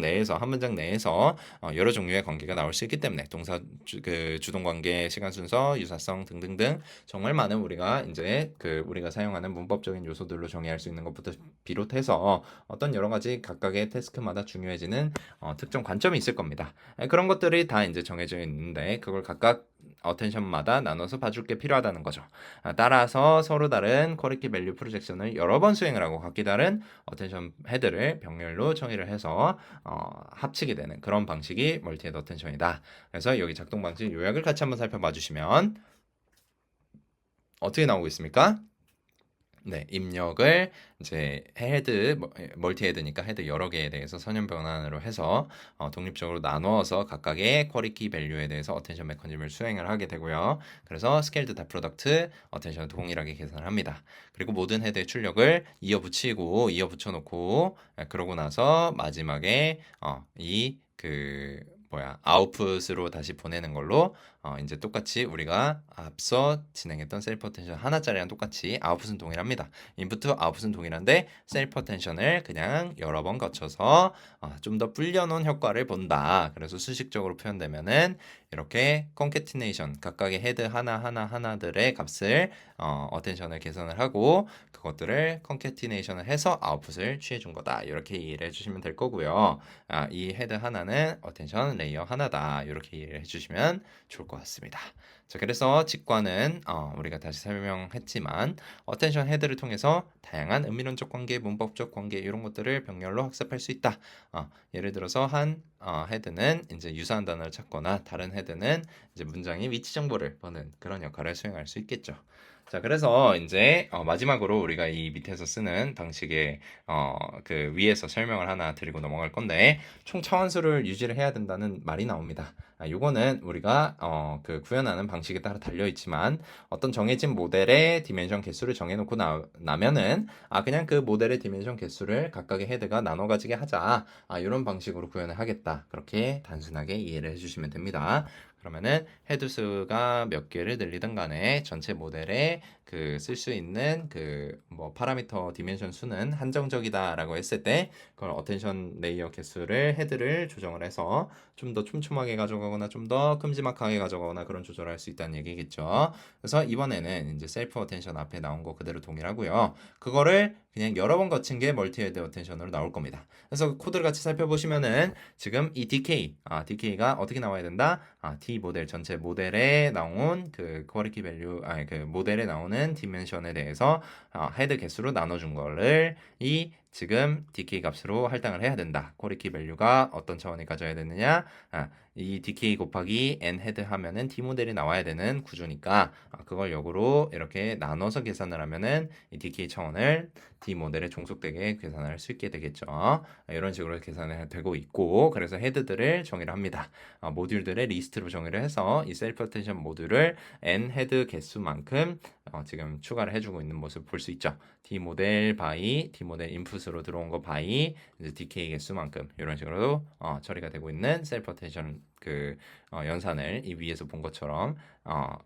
내에서 한 문장 내에서 여러 종류의 관계가 나올 수 있기 때문에 동사 주동 관계, 시간 순서, 유사성 등등등 정말 많은 우리가 이제 우리가 사용하는 문법적인 요소들로 정의할 수 있는 것부터 비롯해서 어떤 여러 가지 각각의 태스크마다 중요해지는 특정 관점이 있을 겁니다. 그런 것들이 다 이제 정해져 있는데 그걸 각각 어텐션마다 나눠서 봐줄 게 필요하다는 거죠. 따라서 서로 다른 쿼리티 밸류 프로젝션을 여러 번 수행을 하고 각기 다른 어텐션 헤드를 병렬로 정의를 해서 합치게 되는 그런 방식이 멀티헤드 어텐션이다. 그래서 여기 작동 방식 요약을 같이 한번 살펴봐 주시면 어떻게 나오고 있습니까? 네, 입력을 이제 헤드 멀티 헤드니까 헤드 여러 개에 대해서 선형 변환으로 해서 독립적으로 나누어서 각각의 쿼리티 밸류에 대해서 어텐션 메커니즘을 수행을 하게 되고요. 그래서 스케일드 다 프로덕트 어텐션을 동일하게 계산을 합니다. 그리고 모든 헤드의 출력을 이어 붙여 놓고 그러고 나서 마지막에 아웃풋으로 다시 보내는 걸로 이제 똑같이 우리가 앞서 진행했던 셀프 어텐션 하나짜리랑 똑같이 아웃풋은 동일합니다. 인풋 아웃풋은 동일한데 셀프 어텐션을 그냥 여러 번 거쳐서 좀 더 불려놓은 효과를 본다. 그래서 수식적으로 표현되면은 이렇게 컨캐티네이션 각각의 헤드 하나들의 값을 어텐션을 계산을 하고 그것들을 컨캐티네이션을 해서 아웃풋을 취해 준 거다. 이렇게 이해를 해주시면 될 거고요. 이 헤드 하나는 어텐션 레이어 하나다. 이렇게 이해를 해주시면 좋을 것 같습니다. 자, 그래서 직관은 우리가 다시 설명했지만 어텐션 헤드를 통해서 다양한 의미론적 관계, 문법적 관계 이런 것들을 병렬로 학습할 수 있다. 예를 들어서 한 헤드는 이제 유사한 단어를 찾거나 다른 헤드는 이제 문장의 위치 정보를 보는 그런 역할을 수행할 수 있겠죠. 자, 그래서 이제 마지막으로 우리가 이 밑에서 쓰는 방식의 위에서 설명을 하나 드리고 넘어갈 건데 총 차원수를 유지를 해야 된다는 말이 나옵니다. 요거는 우리가 구현하는 방식에 따라 달려 있지만 어떤 정해진 모델의 디멘션 개수를 정해놓고 나면은 그냥 그 모델의 디멘션 개수를 각각의 헤드가 나눠 가지게 하자. 이런 방식으로 구현을 하겠다. 그렇게 단순하게 이해를 해주시면 됩니다. 그러면은 헤드 수가 몇 개를 늘리든 간에 전체 모델에 쓸 수 있는 파라미터 디멘션 수는 한정적이다라고 했을 때 그걸 어텐션 레이어 개수를 헤드를 조정을 해서 좀 더 촘촘하게 가져가거나 좀 더 큼지막하게 가져가거나 그런 조절을 할 수 있다는 얘기겠죠. 그래서 이번에는 이제 셀프 어텐션 앞에 나온 거 그대로 동일하고요. 그거를 그냥 여러 번 거친 게 멀티 헤드 어텐션으로 나올 겁니다. 그래서 코드를 같이 살펴보시면은 지금 이 DK가 어떻게 나와야 된다? D 모델 전체 모델에 나온 쿼리티 밸류 모델에 나오는 디멘션에 대해서 헤드 개수로 나눠준 거를 지금 DK 값으로 할당을 해야 된다. 쿼리티 밸류가 어떤 차원에 가져야 되느냐? 이 DK 곱하기 N 헤드 하면은 D 모델이 나와야 되는 구조니까 그걸 역으로 이렇게 나눠서 계산을 하면은 이 DK 차원을 D 모델에 종속되게 계산할 수 있게 되겠죠. 이런 식으로 계산이 되고 있고 그래서 헤드들을 정의를 합니다. 모듈들의 리스트로 정의를 해서 이 셀프 어텐션 모듈을 N 헤드 개수만큼 지금 추가를 해주고 있는 모습 볼 수 있죠. D 모델 바이, D 모델 인풋으로 들어온 거 바이, 이제 DK 개수만큼 이런 식으로 처리가 되고 있는 셀프 어텐션 연산을 이 위에서 본 것처럼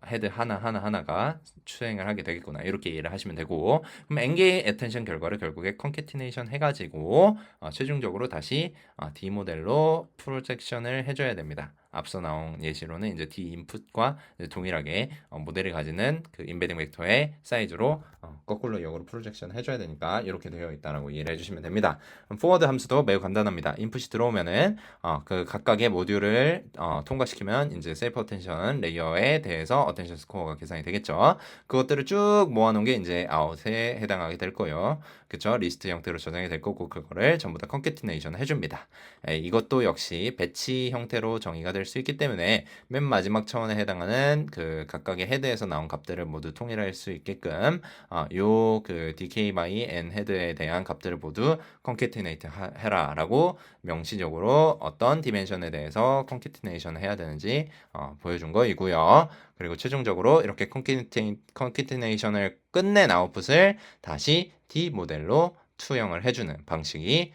헤드 하나가 수행을 하게 되겠구나 이렇게 이해를 하시면 되고 그럼 N개의 어텐션 결과를 결국에 컨캐티네이션 해가지고 최종적으로 다시 D 모델로 프로젝션을 해줘야 됩니다. 앞서 나온 예시로는 이제 D 인풋과 동일하게 모델이 가지는 인베딩 벡터의 사이즈로 거꾸로 역으로 프로젝션 해줘야 되니까 이렇게 되어 있다라고 이해를 해주시면 됩니다. 포워드 함수도 매우 간단합니다. 인풋이 들어오면은 각각의 모듈을 통과시키면 이제 셀프 어텐션 레이어에 대해서 어텐션 스코어가 계산이 되겠죠. 그것들을 쭉 모아놓은 게 이제 아웃에 해당하게 될 거예요. 그쵸? 리스트 형태로 저장이 될 거고 그거를 전부 다 컨캐티네이션 해줍니다. 이것도 역시 배치 형태로 정의가 될 수 있기 때문에 맨 마지막 차원에 해당하는 각각의 헤드에서 나온 값들을 모두 통일할 수 있게끔 요 그 dk by n 헤드에 대한 값들을 모두 concatenate 해라라고 명시적으로 어떤 디멘션에 대해서 concatenation 해야 되는지 보여준 거이고요. 그리고 최종적으로 이렇게 concatenation을 끝낸 아웃풋을 다시 D 모델로 투영을 해주는 방식이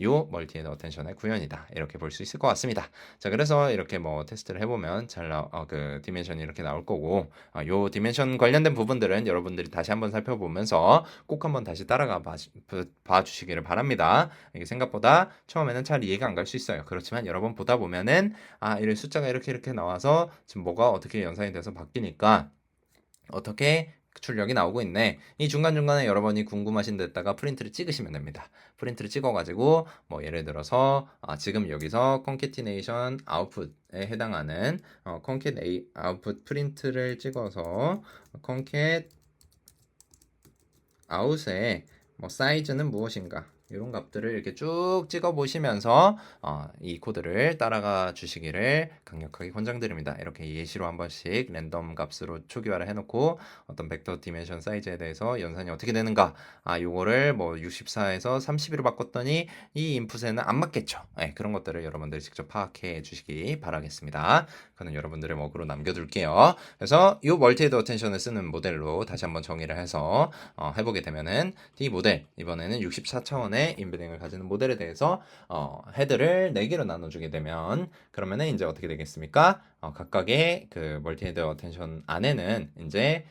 요 멀티헤드 어텐션의 구현이다. 이렇게 볼 수 있을 것 같습니다. 자, 그래서 이렇게 뭐 테스트를 해보면 그 디멘션이 이렇게 나올 거고, 요 디멘션 관련된 부분들은 여러분들이 다시 한번 살펴보면서 꼭 한번 다시 따라가 봐주시기를 바랍니다. 이게 생각보다 처음에는 잘 이해가 안 갈 수 있어요. 그렇지만 여러 번 보다 보면은 이런 숫자가 이렇게 나와서 지금 뭐가 어떻게 연산이 돼서 바뀌니까 어떻게 출력이 나오고 있네. 이 중간중간에 여러분이 궁금하신 데다가 프린트를 찍으시면 됩니다. 프린트를 찍어가지고 뭐 예를 들어서 지금 여기서 concatenation output에 해당하는 concat output 프린트를 찍어서 concat out의 뭐 사이즈는 무엇인가 이런 값들을 이렇게 쭉 찍어 보시면서 이 코드를 따라가 주시기를 강력하게 권장드립니다. 이렇게 예시로 한 번씩 랜덤 값으로 초기화를 해놓고 어떤 벡터 디멘션 사이즈에 대해서 연산이 어떻게 되는가, 요거를 뭐 64에서 32로 바꿨더니 이 인풋에는 안 맞겠죠. 네, 그런 것들을 여러분들이 직접 파악해 주시기 바라겠습니다. 그거는 여러분들의 먹으로 남겨둘게요. 그래서 이 멀티헤드 어텐션을 쓰는 모델로 다시 한번 정의를 해서 해보게 되면은 D 모델, 이번에는 64차원의 인베딩을 가지는 모델에 대해서 헤드를 4개로 나눠주게 되면 그러면은 이제 어떻게 되겠습니까? 각각의 그 멀티헤드 어텐션 안에는 이제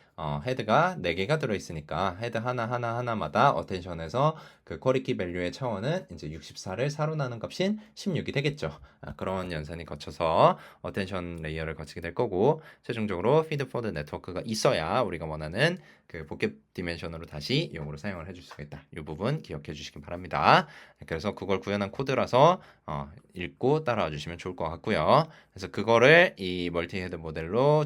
헤드가 4개가 들어있으니까 헤드 하나마다 어텐션에서 그 쿼리키 밸류의 차원은 이제 64를 4로 나눈 값인 16이 되겠죠. 그런 연산이 거쳐서 어텐션 레이어를 거치게 될 거고, 최종적으로 피드 포드 네트워크가 있어야 우리가 원하는 그 복잡 디멘션으로 다시 용으로 사용을 해줄 수가 있다. 이 부분 기억해 주시기 바랍니다. 그래서 그걸 구현한 코드라서 읽고 따라와 주시면 좋을 것 같고요. 그래서 그거를 이 멀티헤드 모델로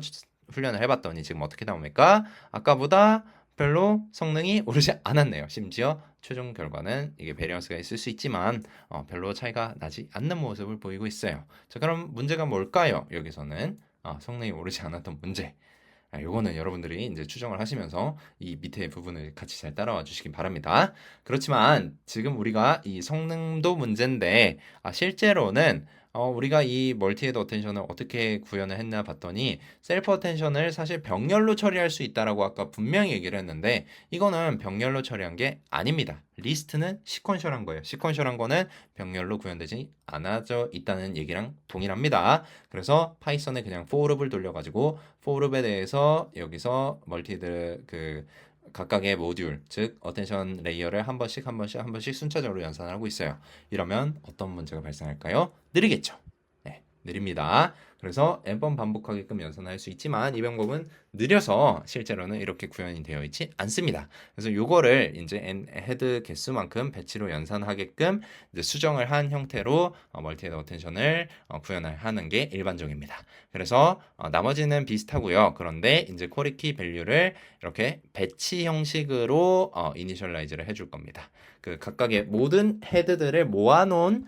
훈련을 해봤더니 지금 어떻게 나옵니까? 아까보다 별로 성능이 오르지 않았네요. 심지어 최종 결과는 이게 베리언스가 있을 수 있지만 별로 차이가 나지 않는 모습을 보이고 있어요. 자, 그럼 문제가 뭘까요? 여기서는 성능이 오르지 않았던 문제. 요거는 여러분들이 이제 추정을 하시면서 이 밑에 부분을 같이 잘 따라와 주시기 바랍니다. 그렇지만 지금 우리가 이 성능도 문제인데 실제로는 우리가 이 멀티헤드 어텐션을 어떻게 구현을 했나 봤더니 셀프 어텐션을 사실 병렬로 처리할 수 있다라고 아까 분명히 얘기를 했는데 이거는 병렬로 처리한 게 아닙니다. 리스트는 시퀀셜한 거예요. 시퀀셜한 거는 병렬로 구현되지 않아져 있다는 얘기랑 동일합니다. 그래서 파이썬에 그냥 forloop을 돌려가지고 forloop에 대해서 여기서 멀티헤드 그 각각의 모듈, 즉 어텐션 레이어를 한 번씩 순차적으로 연산을 하고 있어요. 이러면 어떤 문제가 발생할까요? 느리겠죠. 네, 느립니다. 그래서 n번 반복하게끔 연산할 수 있지만 이 방법은 느려서 실제로는 이렇게 구현이 되어 있지 않습니다. 그래서 요거를 이제 헤드 개수만큼 배치로 연산하게끔 이제 수정을 한 형태로 멀티헤드 어텐션을 구현을 하는 게 일반적입니다. 그래서 나머지는 비슷하고요. 그런데 이제 쿼리키 밸류를 이렇게 배치 형식으로 이니셜라이즈를 해줄 겁니다. 그 각각의 모든 헤드들을 모아놓은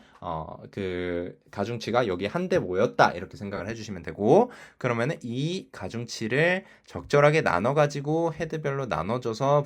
그 가중치가 여기 한데 모였다 이렇게 생각을 해주시면 되고, 그러면은 이 가중치를 적절하게 나눠 가지고 헤드별로 나눠줘서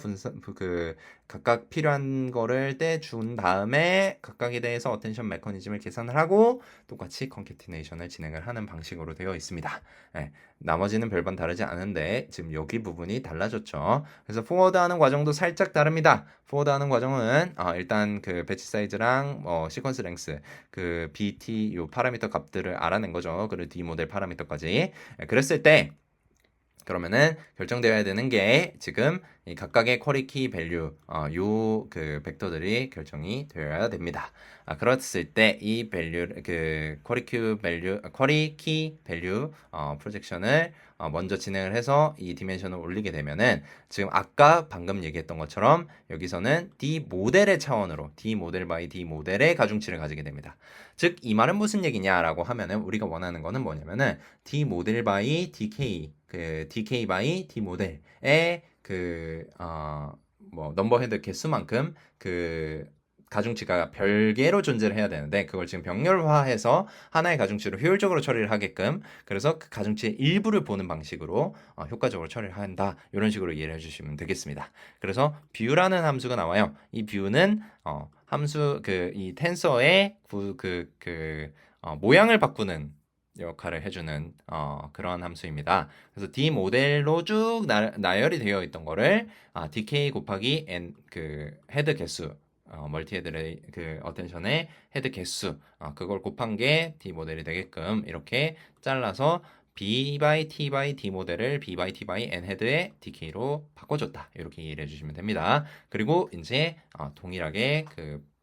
그 각각 필요한 거를 떼준 다음에 각각에 대해서 어텐션 메커니즘을 계산을 하고 똑같이 컨캐티네이션을 진행을 하는 방식으로 되어 있습니다. 네, 나머지는 별반 다르지 않은데 지금 여기 부분이 달라졌죠. 그래서 포워드하는 과정도 살짝 다릅니다. 포워드하는 과정은 일단 그 배치 사이즈랑 시퀀스 랭스, 그 BT 요 파라미터 값들을 알아낸 거죠. 그리고 D 모델 파라미터까지. 그랬을 때 그러면은 결정되어야 되는 게 지금 이 각각의 쿼리키 밸류 요 그 벡터들이 결정이 되어야 됩니다. 그랬을 때 이 밸류 그 쿼리키 밸류 프로젝션을 먼저 진행을 해서 이 디멘션을 올리게 되면은 지금 아까 방금 얘기했던 것처럼 여기서는 D 모델의 차원으로 D 모델 바이 D 모델의 가중치를 가지게 됩니다. 즉 이 말은 무슨 얘기냐라고 하면은 우리가 원하는 거는 뭐냐면은 D 모델 바이 DK 그 DK 바이 D 모델의 그 뭐 넘버 헤드 개수만큼 그 가중치가 별개로 존재를 해야 되는데 그걸 지금 병렬화해서 하나의 가중치로 효율적으로 처리를 하게끔 그래서 그 가중치의 일부를 보는 방식으로 효과적으로 처리를 한다. 이런 식으로 이해를 해주시면 되겠습니다. 그래서 view라는 함수가 나와요. 이 view는 함수 이 텐서의 모양을 바꾸는 역할을 해주는 그런 함수입니다. 그래서 D 모델로 쭉 나열이 되어 있던 거를 dk 곱하기 n 헤드 개수 멀티 헤드의 어텐션의 헤드 개수 그걸 곱한 게 D 모델이 되게끔 이렇게 잘라서 B by T by D 모델을 B by T by N 헤드의 DK로 바꿔줬다. 이렇게 이해를 해주시면 됩니다. 그리고 이제 동일하게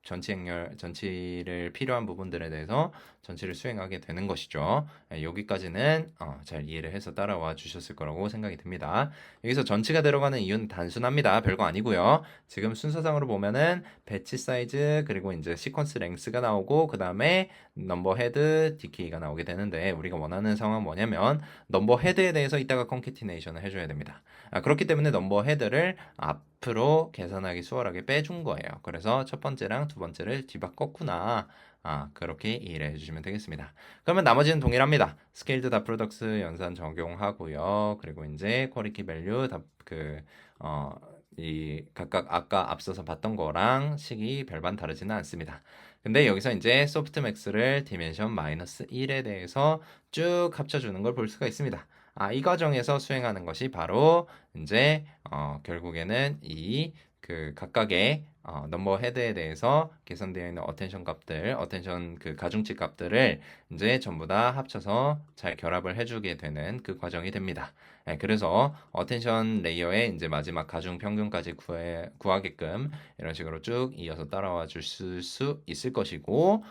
전치를 필요한 부분들에 대해서 전치를 수행하게 되는 것이죠. 여기까지는 잘 이해를 해서 따라와 주셨을 거라고 생각이 듭니다. 여기서 전치가 들어가는 이유는 단순합니다. 별거 아니고요. 지금 순서상으로 보면은 배치 사이즈 그리고 이제 시퀀스 랭스가 나오고 그 다음에 넘버 헤드 DK가 나오게 되는데 우리가 원하는 상황은 뭐냐면 넘버 헤드에 대해서 이따가 컨캐티네이션을 해줘야 됩니다. 그렇기 때문에 넘버 헤드를 앞으로 계산하기 수월하게 빼준 거예요. 그래서 첫 번째랑 두 번째를 뒤바꿨구나. 그렇게 이해를 해주시면 되겠습니다. 그러면 나머지는 동일합니다. 스케일드 다 프로덕스 연산 적용하고요. 그리고 이제 퀄리티 밸류 이 각각 아까 앞서서 봤던 거랑 식이 별반 다르지는 않습니다. 근데 여기서 이제 소프트맥스를 디멘션 -1에 대해서 쭉 합쳐주는 걸 볼 수가 있습니다. 이 과정에서 수행하는 것이 바로 이제 결국에는 각각의 넘버 헤드에 대해서 계산되어 있는 어텐션 값들, 어텐션 가중치 값들을 이제 전부 다 합쳐서 잘 결합을 해주게 되는 그 과정이 됩니다. 그래서 어텐션 레이어의 이제 마지막 가중 평균까지 구하게끔 이런 식으로 쭉 이어서 따라와 줄 수 있을 것이고,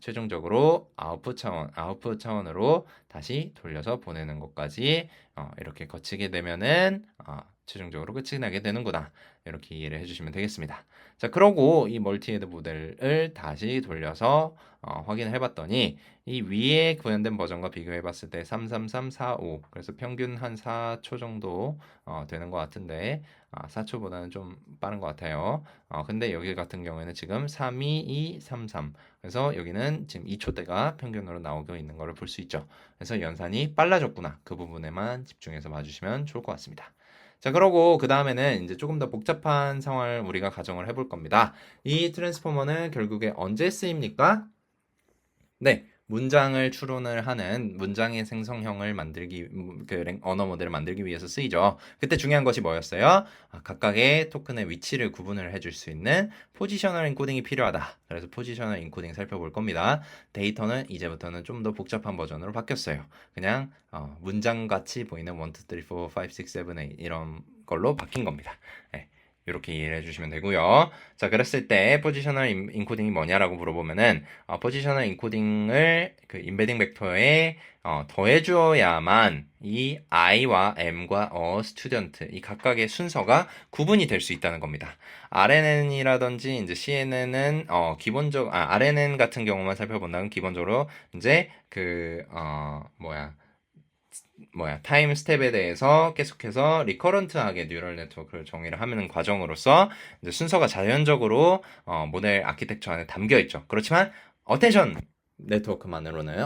최종적으로 아웃풋 차원으로 다시 돌려서 보내는 것까지 이렇게 거치게 되면은 최종적으로 끝이 나게 되는구나. 이렇게 이해를 해주시면 되겠습니다. 자, 그러고 이 멀티헤드 모델을 다시 돌려서 확인을 해봤더니 이 위에 구현된 버전과 비교해봤을 때 33345 그래서 평균 한 4초 정도 되는 것 같은데 4초보다는 좀 빠른 것 같아요. 근데 여기 같은 경우에는 지금 32233 그래서 여기는 지금 2초대가 평균으로 나오고 있는 것을 볼 수 있죠. 그래서 연산이 빨라졌구나. 그 부분에만 집중해서 봐주시면 좋을 것 같습니다. 자, 그러고 그 다음에는 이제 조금 더 복잡한 상황을 우리가 가정을 해볼 겁니다. 이 트랜스포머는 결국에 언제 쓰입니까? 네, 문장을 추론을 하는 문장의 생성형을 만들기, 언어 모델을 만들기 위해서 쓰이죠. 그때 중요한 것이 뭐였어요? 각각의 토큰의 위치를 구분을 해줄 수 있는 포지셔널 인코딩이 필요하다. 그래서 포지셔널 인코딩 살펴볼 겁니다. 데이터는 이제부터는 좀 더 복잡한 버전으로 바뀌었어요. 그냥 문장같이 보이는 1, 2, 3, 4, 5, 6, 7, 8 이런 걸로 바뀐 겁니다. 네. 이렇게 이해를 해주시면 되고요. 자, 그랬을 때 포지셔널 인코딩이 뭐냐라고 물어보면은 포지셔널 인코딩을 임베딩 벡터에 더해주어야만 이 i와 m과 student 이 각각의 순서가 구분이 될 수 있다는 겁니다. RNN이라든지 이제 CNN은 기본적 RNN 같은 경우만 살펴본다면 기본적으로 이제 타임 스텝에 대해서 계속해서 리커런트하게 뉴럴 네트워크를 정의를 하는 과정으로서 이제 순서가 자연적으로 모델 아키텍처 안에 담겨 있죠. 그렇지만 어텐션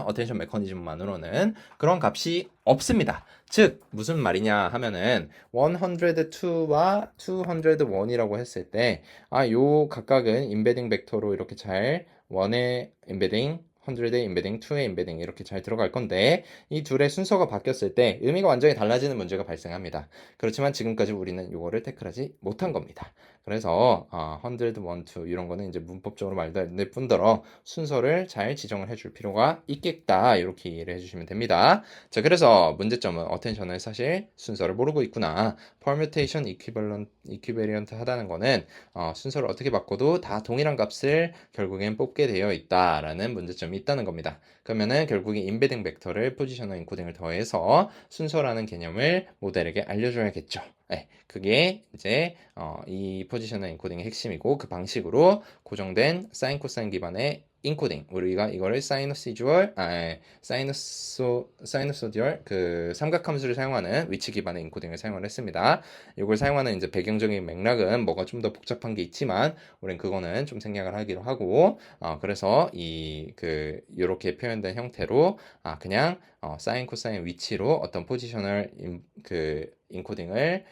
어텐션 메커니즘만으로는 그런 값이 없습니다. 즉 무슨 말이냐 하면은 102와 201이라고 했을 때 요 각각은 임베딩 벡터로 이렇게 잘 1의 임베딩 100의 임베딩, 2의 임베딩 이렇게 잘 들어갈 건데 이 둘의 순서가 바뀌었을 때 의미가 완전히 달라지는 문제가 발생합니다. 그렇지만 지금까지 우리는 이거를 태클하지 못한 겁니다. 그래서 100, 1, 2 이런 거는 이제 문법적으로 말도 안 될 뿐더러 순서를 잘 지정을 해줄 필요가 있겠다 이렇게 이해를 해주시면 됩니다. 자, 그래서 문제점은 어텐션을 사실 순서를 모르고 있구나. permutation equivalent 하다는 거는 순서를 어떻게 바꿔도 다 동일한 값을 결국엔 뽑게 되어 있다라는 문제점이 있다는 겁니다. 그러면은 결국에 임베딩 벡터를 포지셔널 인코딩을 더해서 순서라는 개념을 모델에게 알려줘야겠죠. 네, 그게 이제 이 포지셔널 인코딩의 핵심이고 그 방식으로 고정된 사인 코사인 기반의 인코딩 우리가 이거를 사이너소디얼 그 삼각함수를 사용하는 위치 기반의 인코딩을 사용을 했습니다. 이걸 사용하는 이제 배경적인 맥락은 뭐가 좀 더 복잡한 게 있지만 우린 그거는 좀 생략을 하기로 하고 그래서 요렇게 표현된 형태로 그냥 사인 코사인 위치로 어떤 포지셔널 인코딩을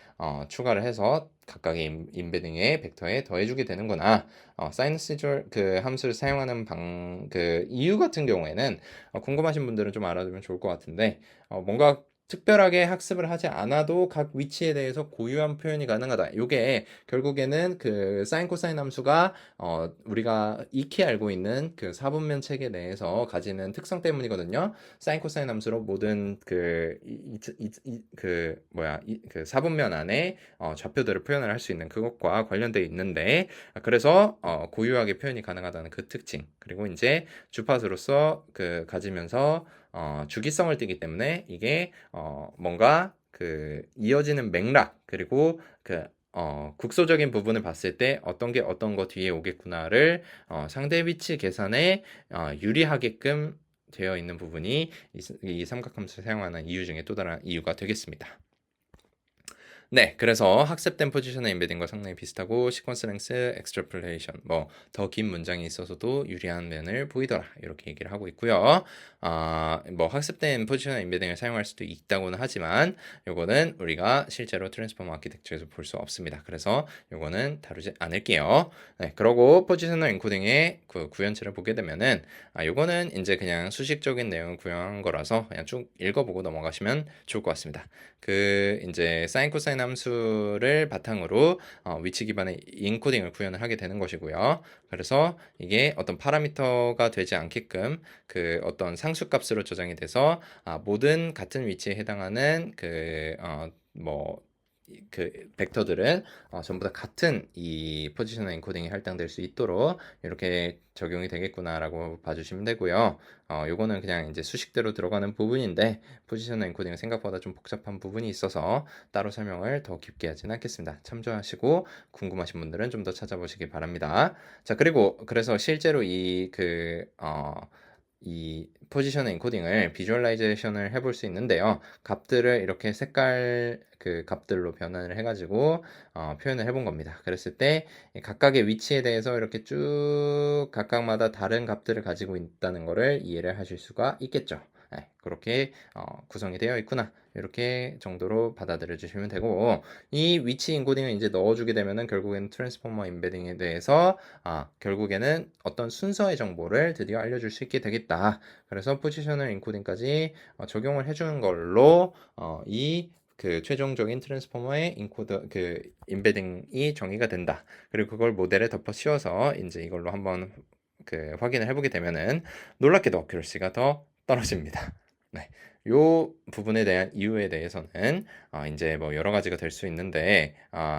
추가를 해서 각각의 인베딩의 벡터에 더해주게 되는구나. 사이너시졸 그 함수를 사용하는 그 이유 같은 경우에는 궁금하신 분들은 좀 알아두면 좋을 것 같은데 뭔가 특별하게 학습을 하지 않아도 각 위치에 대해서 고유한 표현이 가능하다. 이게 결국에는 그 사인 코사인 함수가 우리가 익히 알고 있는 그 사분면 체계 내에서 가지는 특성 때문이거든요. 사인 코사인 함수로 모든 그 사분면 안에 좌표들을 표현을 할 수 있는 그것과 관련되어 있는데 그래서 고유하게 표현이 가능하다는 그 특징 그리고 이제 주파수로서 가지면서 주기성을 띠기 때문에 이게 뭔가 그 이어지는 맥락 그리고 국소적인 부분을 봤을 때 어떤 게 어떤 거 뒤에 오겠구나를 상대 위치 계산에 유리하게끔 되어 있는 부분이 이 삼각함수를 사용하는 이유 중에 또 다른 이유가 되겠습니다. 네, 그래서 학습된 포지션의 인베딩과 상당히 비슷하고 시퀀스 랭스, 엑스트라폴레이션 더 긴 문장이 있어서도 유리한 면을 보이더라 이렇게 얘기를 하고 있고요. 학습된 포지션의 인베딩을 사용할 수도 있다고는 하지만 요거는 우리가 실제로 트랜스포머 아키텍처에서 볼 수 없습니다. 그래서 요거는 다루지 않을게요. 네, 그러고 포지셔널 인코딩의 그 구현체를 보게 되면은 요거는 이제 그냥 수식적인 내용을 구현한 거라서 그냥 쭉 읽어보고 넘어가시면 좋을 것 같습니다. 이제 사인 코사인 함수를 바탕으로 위치 기반의 인코딩을 구현을 하게 되는 것이고요. 그래서 이게 어떤 파라미터가 되지 않게끔 그 어떤 상수값으로 저장이 돼서 모든 같은 위치에 해당하는 벡터들은 전부 다 같은 이 포지셔널 인코딩이 할당될 수 있도록 이렇게 적용이 되겠구나라고 봐주시면 되고요. 요거는 그냥 이제 수식대로 들어가는 부분인데 포지셔널 인코딩은 생각보다 좀 복잡한 부분이 있어서 따로 설명을 더 깊게 하지는 않겠습니다. 참조하시고 궁금하신 분들은 좀 더 찾아보시기 바랍니다. 자, 그래서 실제로 이 포지셔널 인코딩을 비주얼라이제이션을 해볼 수 있는데요. 값들을 이렇게 색깔 값들로 변환을 해가지고 표현을 해본 겁니다. 그랬을 때 각각의 위치에 대해서 이렇게 쭉 각각마다 다른 값들을 가지고 있다는 것을 이해를 하실 수가 있겠죠. 네, 그렇게 구성이 되어 있구나 이렇게 정도로 받아들여 주시면 되고 이 위치 인코딩을 이제 넣어주게 되면은 결국에는 트랜스포머 인베딩에 대해서 결국에는 어떤 순서의 정보를 드디어 알려줄 수 있게 되겠다. 그래서 포지셔널 인코딩까지 적용을 해주는 걸로 최종적인 트랜스포머의 인베딩이 정의가 된다. 그리고 그걸 모델에 덮어 씌워서 이제 이걸로 한번 확인을 해보게 되면은 놀랍게도 어큐러시가 더 떨어집니다. 네. 요 부분에 대한 이유에 대해서는 이제 여러 가지가 될 수 있는데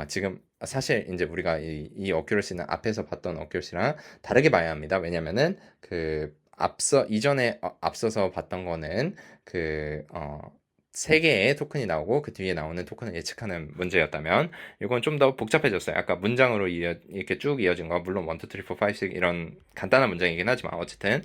지금 사실 이제 우리가 이 어큐러시는 앞에서 봤던 어큐러시랑 다르게 봐야 합니다. 왜냐면은 앞서서 봤던 거는 세 개의 토큰이 나오고 그 뒤에 나오는 토큰을 예측하는 문제였다면 이건 좀 더 복잡해졌어요. 아까 문장으로 이렇게 쭉 이어진 거 물론 1, 2, 3, 4, 5, 6 이런 간단한 문장이긴 하지만 어쨌든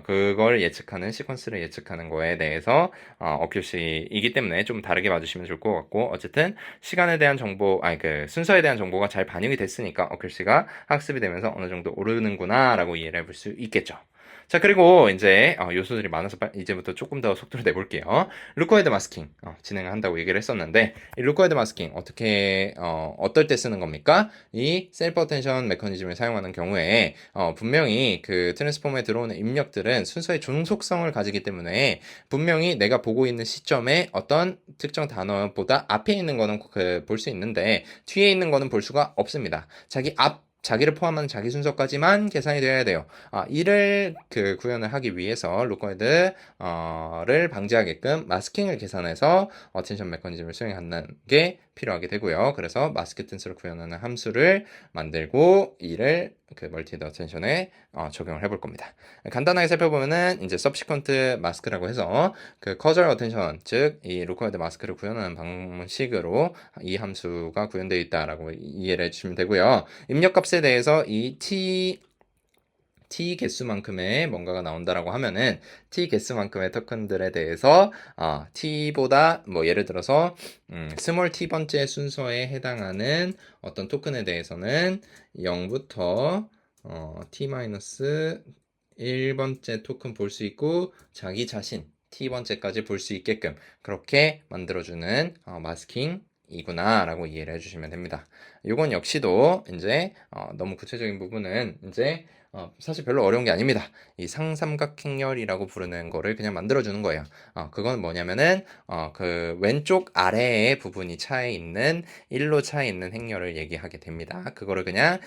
그걸 예측하는 시퀀스를 예측하는 거에 대해서 어큐시이기 때문에 좀 다르게 봐주시면 좋을 것 같고 어쨌든 시간에 대한 정보 순서에 대한 정보가 잘 반영이 됐으니까 어큐시가 학습이 되면서 어느 정도 오르는구나 라고 이해를 해볼 수 있겠죠. 자, 그리고 이제 요소들이 많아서 이제부터 조금 더 속도를 내볼게요. 루커헤드 마스킹 진행을 한다고 얘기를 했었는데 이 루커헤드 마스킹 어떨 때 쓰는 겁니까? 이 셀프 어텐션 메커니즘을 사용하는 경우에 분명히 그 트랜스포머에 들어오는 입력들은 순서의 종속성을 가지기 때문에 분명히 내가 보고 있는 시점에 어떤 특정 단어보다 앞에 있는 거는 볼 수 있는데 뒤에 있는 거는 볼 수가 없습니다. 자기를 포함한 자기 순서까지만 계산이 되어야 돼요. 이를 구현을 하기 위해서 루커헤드를 방지하게끔 마스킹을 계산해서 어텐션 메커니즘을 수행하는 게 필요하게 되고요. 그래서 마스크 튼스를 구현하는 함수를 만들고 이를 멀티헤드 어텐션에 적용을 해볼 겁니다. 간단하게 살펴보면은 이제 subsequent 마스크라고 해서 커저럴 어텐션 즉 이 루커헤드 마스크를 구현하는 방식으로 이 함수가 구현되어 있다라고 이해를 해주시면 되고요. 입력값에 대해서 이 t 개수만큼의 뭔가가 나온다라고 하면은 t 개수만큼의 토큰들에 대해서 t보다 뭐 예를 들어서 스몰 t 번째 순서에 해당하는 어떤 토큰에 대해서는 0부터 t-1번째 토큰 볼 수 있고 자기 자신 t번째까지 볼 수 있게끔 그렇게 만들어주는 마스킹이구나 라고 이해를 해주시면 됩니다. 이건 역시도 이제 너무 구체적인 부분은 이제 사실 별로 어려운 게 아닙니다. 이 상삼각행렬이라고 부르는 거를 그냥 만들어주는 거예요. 그건 뭐냐면은 그 왼쪽 아래의 부분이 차에 있는 1로 차에 있는 행렬을 얘기하게 됩니다. 그거를 그냥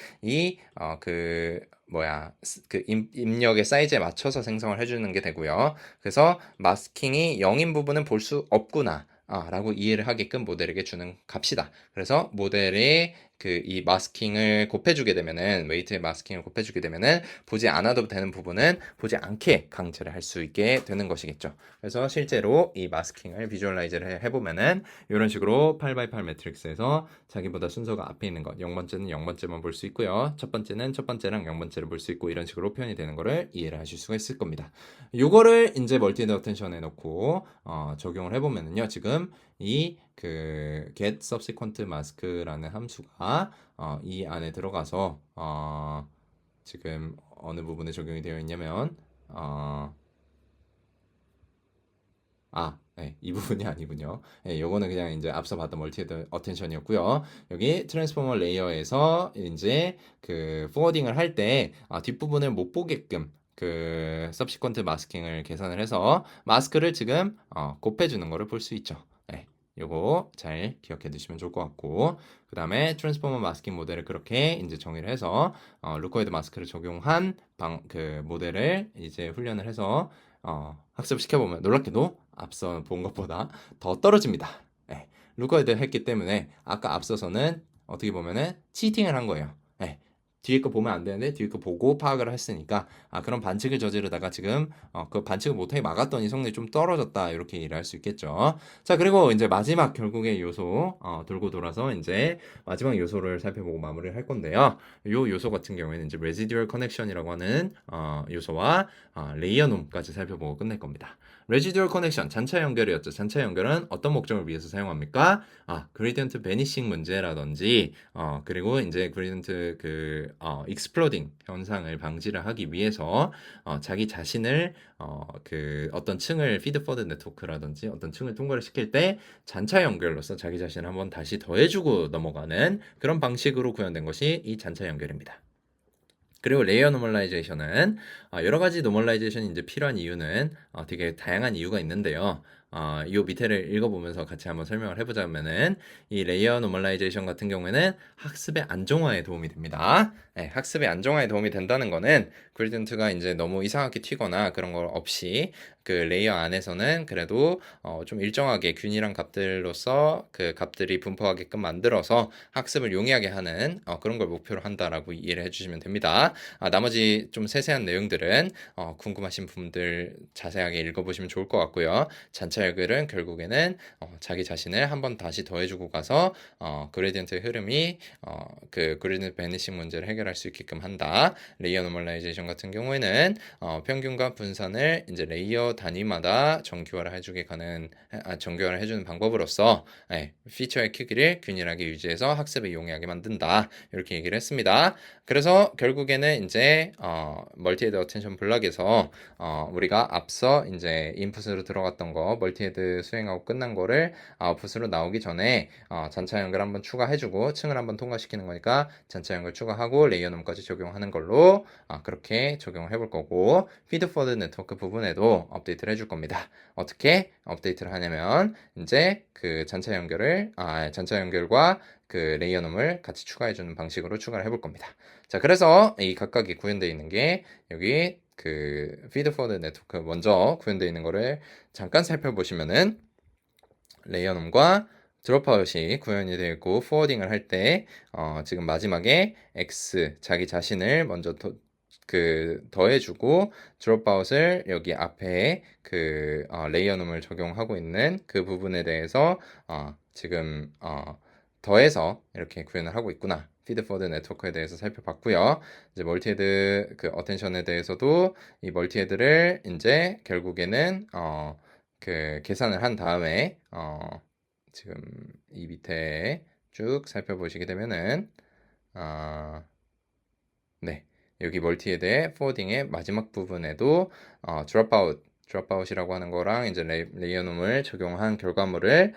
입력의 사이즈에 맞춰서 생성을 해주는 게 되고요. 그래서 마스킹이 0인 부분은 볼 수 없구나. 라고 이해를 하게끔 모델에게 주는 값이다. 그래서 모델의 이 마스킹을 곱해주게 되면은, 웨이트의 마스킹을 곱해주게 되면은, 보지 않아도 되는 부분은 보지 않게 강제를 할 수 있게 되는 것이겠죠. 그래서 실제로 이 마스킹을 비주얼라이즈를 해보면은, 이런 식으로 8x8 매트릭스에서 자기보다 순서가 앞에 있는 것, 0번째는 0번째만 볼 수 있고요. 첫 번째는 첫 번째랑 0번째를 볼 수 있고, 이런 식으로 표현이 되는 거를 이해를 하실 수가 있을 겁니다. 요거를 이제 멀티헤드 어텐션에 넣고, 적용을 해보면은요, 지금 이 get subsequent mask라는 함수가 이 안에 들어가서 지금 어느 부분에 적용이 되어 있냐면 네, 이 부분이 아니군요. 네, 요거는 그냥 이제 앞서 봤던 멀티헤드 어텐션이었고요. 여기 트랜스포머 레이어에서 이제 포워딩을 할 때 뒷부분을 못 보게끔 subsequent 마스킹을 계산을 해서 마스크를 지금 곱해주는 거를 볼 수 있죠. 네, 요거 잘 기억해 두시면 좋을 것 같고, 그 다음에 트랜스포머 마스킹 모델을 그렇게 이제 정의를 해서 루커이드 마스크를 적용한 모델을 이제 훈련을 해서 학습을 시켜보면 놀랍게도 앞서 본 것보다 더 떨어집니다. 네, 루커이드 했기 때문에 아까 앞서서는 어떻게 보면은 치팅을 한 거예요. 네, 뒤에 거 보면 안 되는데 뒤에 거 보고 파악을 했으니까 그런 반칙을 저지르다가 지금 그 반칙을 못하게 막았더니 성능이 좀 떨어졌다, 이렇게 이해를 할 수 있겠죠. 자, 그리고 이제 마지막 결국의 요소 돌고 돌아서 이제 마지막 요소를 살펴보고 마무리를 할 건데요. 요 요소 같은 경우에는 이제 residual connection이라고 하는 요소와 레이어 놈까지 살펴보고 끝낼 겁니다. residual connection, 잔차 연결이었죠. 잔차 연결은 어떤 목적을 위해서 사용합니까? gradient vanishing 문제라든지 그리고 이제 gradient exploding 현상을 방지를 하기 위해서 자기 자신을 어떤 층을 feed forward 네트워크라든지 어떤 층을 통과를 시킬 때 잔차 연결로서 자기 자신을 한번 다시 더해주고 넘어가는 그런 방식으로 구현된 것이 이 잔차 연결입니다. 그리고 레이어 노멀라이제이션은 여러 가지 노멀라이제이션이 이제 필요한 이유는 되게 다양한 이유가 있는데요. 이 밑에를 읽어보면서 같이 한번 설명을 해보자면은 이 레이어 노멀라이제이션 같은 경우에는 학습의 안정화에 도움이 됩니다. 네, 학습의 안정화에 도움이 된다는 거는 그레디언트가 이제 너무 이상하게 튀거나 그런 걸 없이 레이어 안에서는 그래도 좀 일정하게 균일한 값들로서 그 값들이 분포하게끔 만들어서 학습을 용이하게 하는 그런 걸 목표로 한다라고 이해를 해주시면 됩니다. 나머지 좀 세세한 내용들은 궁금하신 분들 자세하게 읽어보시면 좋을 것 같고요. 잔차 연결은 결국에는 자기 자신을 한번 다시 더해주고 가서 그레디언트의 흐름이 그레디언트 베니싱 문제를 해결할 수 있게끔 한다. 레이어 노멀라이제이션 같은 경우에는 평균과 분산을 이제 레이어 단위마다 정교화를 해주는 방법으로서 피처의 크기를 균일하게 유지해서 학습을 용이하게 만든다, 이렇게 얘기를 했습니다. 그래서 결국에는 이제 멀티헤드 어텐션 블럭에서 우리가 앞서 이제 인풋으로 들어갔던 거 멀티헤드 수행하고 끝난 거를 아웃풋으로 나오기 전에 잔차 연결 한번 추가해주고 층을 한번 통과시키는 거니까 잔차 연결 추가하고 레이어 놈까지 적용하는 걸로 그렇게 적용을 해볼 거고, 피드 포워드 네트워크 부분에도 업데이트를 해줄 겁니다. 어떻게 업데이트를 하냐면 이제 잔차 연결과 레이어 놈을 같이 추가해주는 방식으로 추가를 해볼 겁니다. 자, 그래서 이 각각이 구현되어 있는 게 여기 피드 포워드 네트워크 먼저 구현되어 있는 거를 잠깐 살펴보시면은 레이어 놈과 드롭아웃이 구현이 되어 있고, 포워딩을 할 때 지금 마지막에 x 자기 자신을 먼저 더해주고 드롭아웃을 여기 앞에 레이어 놈을 적용하고 있는 그 부분에 대해서 지금 더해서 이렇게 구현을 하고 있구나. 피드포워드 네트워크에 대해서 살펴봤고요. 이제 멀티헤드 그 어텐션에 대해서도 이 멀티헤드를 이제 결국에는 그 계산을 한 다음에 지금 이 밑에 쭉 살펴보시게 되면은 네, 여기 멀티헤드의 포워딩의 마지막 부분에도 드롭아웃이라고 하는 거랑 이제 레이어놈을 적용한 결과물을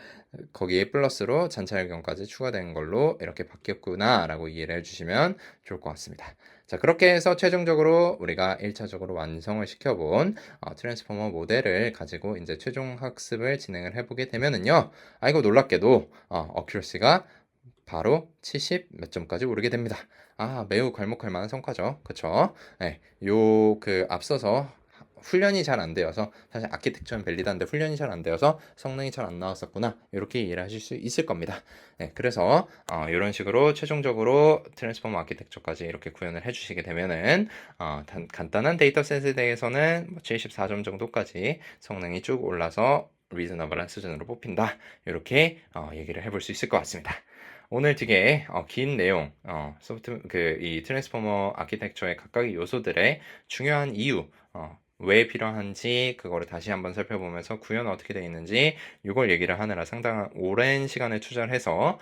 거기에 플러스로 잔차열경까지 추가된 걸로 이렇게 바뀌었구나라고 이해를 해주시면 좋을 것 같습니다. 자, 그렇게 해서 최종적으로 우리가 1차적으로 완성을 시켜본 트랜스포머 모델을 가지고 이제 최종 학습을 진행을 해보게 되면은요, 아이고 놀랍게도 어큐러시가 바로 70 몇 점까지 오르게 됩니다. 매우 괄목할 만한 성과죠. 그쵸? 네, 그 앞서서 훈련이 잘 안 되어서, 사실 아키텍처는 밸리드한데 훈련이 잘 안 되어서 성능이 잘 안 나왔었구나, 이렇게 이해를 하실 수 있을 겁니다. 네, 그래서 이런 식으로 최종적으로 트랜스포머 아키텍처까지 이렇게 구현을 해주시게 되면은 간단한 데이터셋에 대해서는 74점 정도까지 성능이 쭉 올라서 리즈너블한 수준으로 뽑힌다, 이렇게 얘기를 해볼 수 있을 것 같습니다. 오늘 되게 긴 내용, 이 트랜스포머 아키텍처의 각각의 요소들의 중요한 이유, 왜 필요한지 그거를 다시 한번 살펴보면서 구현은 어떻게 되어 있는지 이걸 얘기를 하느라 상당한 오랜 시간을 투자를 해서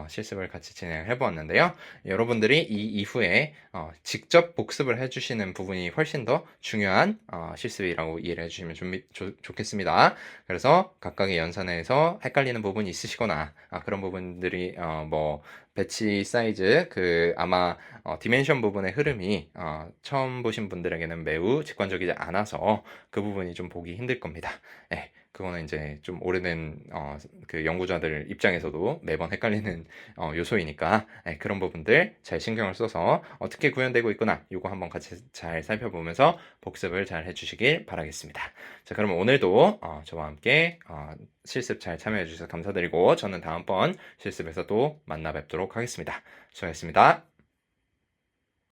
실습을 같이 진행해 보았는데요. 여러분들이 이 이후에 직접 복습을 해주시는 부분이 훨씬 더 중요한 실습이라고 이해를 해주시면 좋겠습니다. 그래서 각각의 연산에서 헷갈리는 부분이 있으시거나 그런 부분들이 배치 사이즈 아마 디멘션 부분의 흐름이 처음 보신 분들에게는 매우 직관적이지 않아서 그 부분이 좀 보기 힘들 겁니다. 네, 그거는 이제 좀 오래된 그 연구자들 입장에서도 매번 헷갈리는 요소이니까 그런 부분들 잘 신경을 써서 어떻게 구현되고 있구나, 이거 한번 같이 잘 살펴보면서 복습을 잘 해주시길 바라겠습니다. 자, 그러면 오늘도 저와 함께 실습 잘 참여해 주셔서 감사드리고 저는 다음번 실습에서 또 만나 뵙도록 하겠습니다. 수고하셨습니다.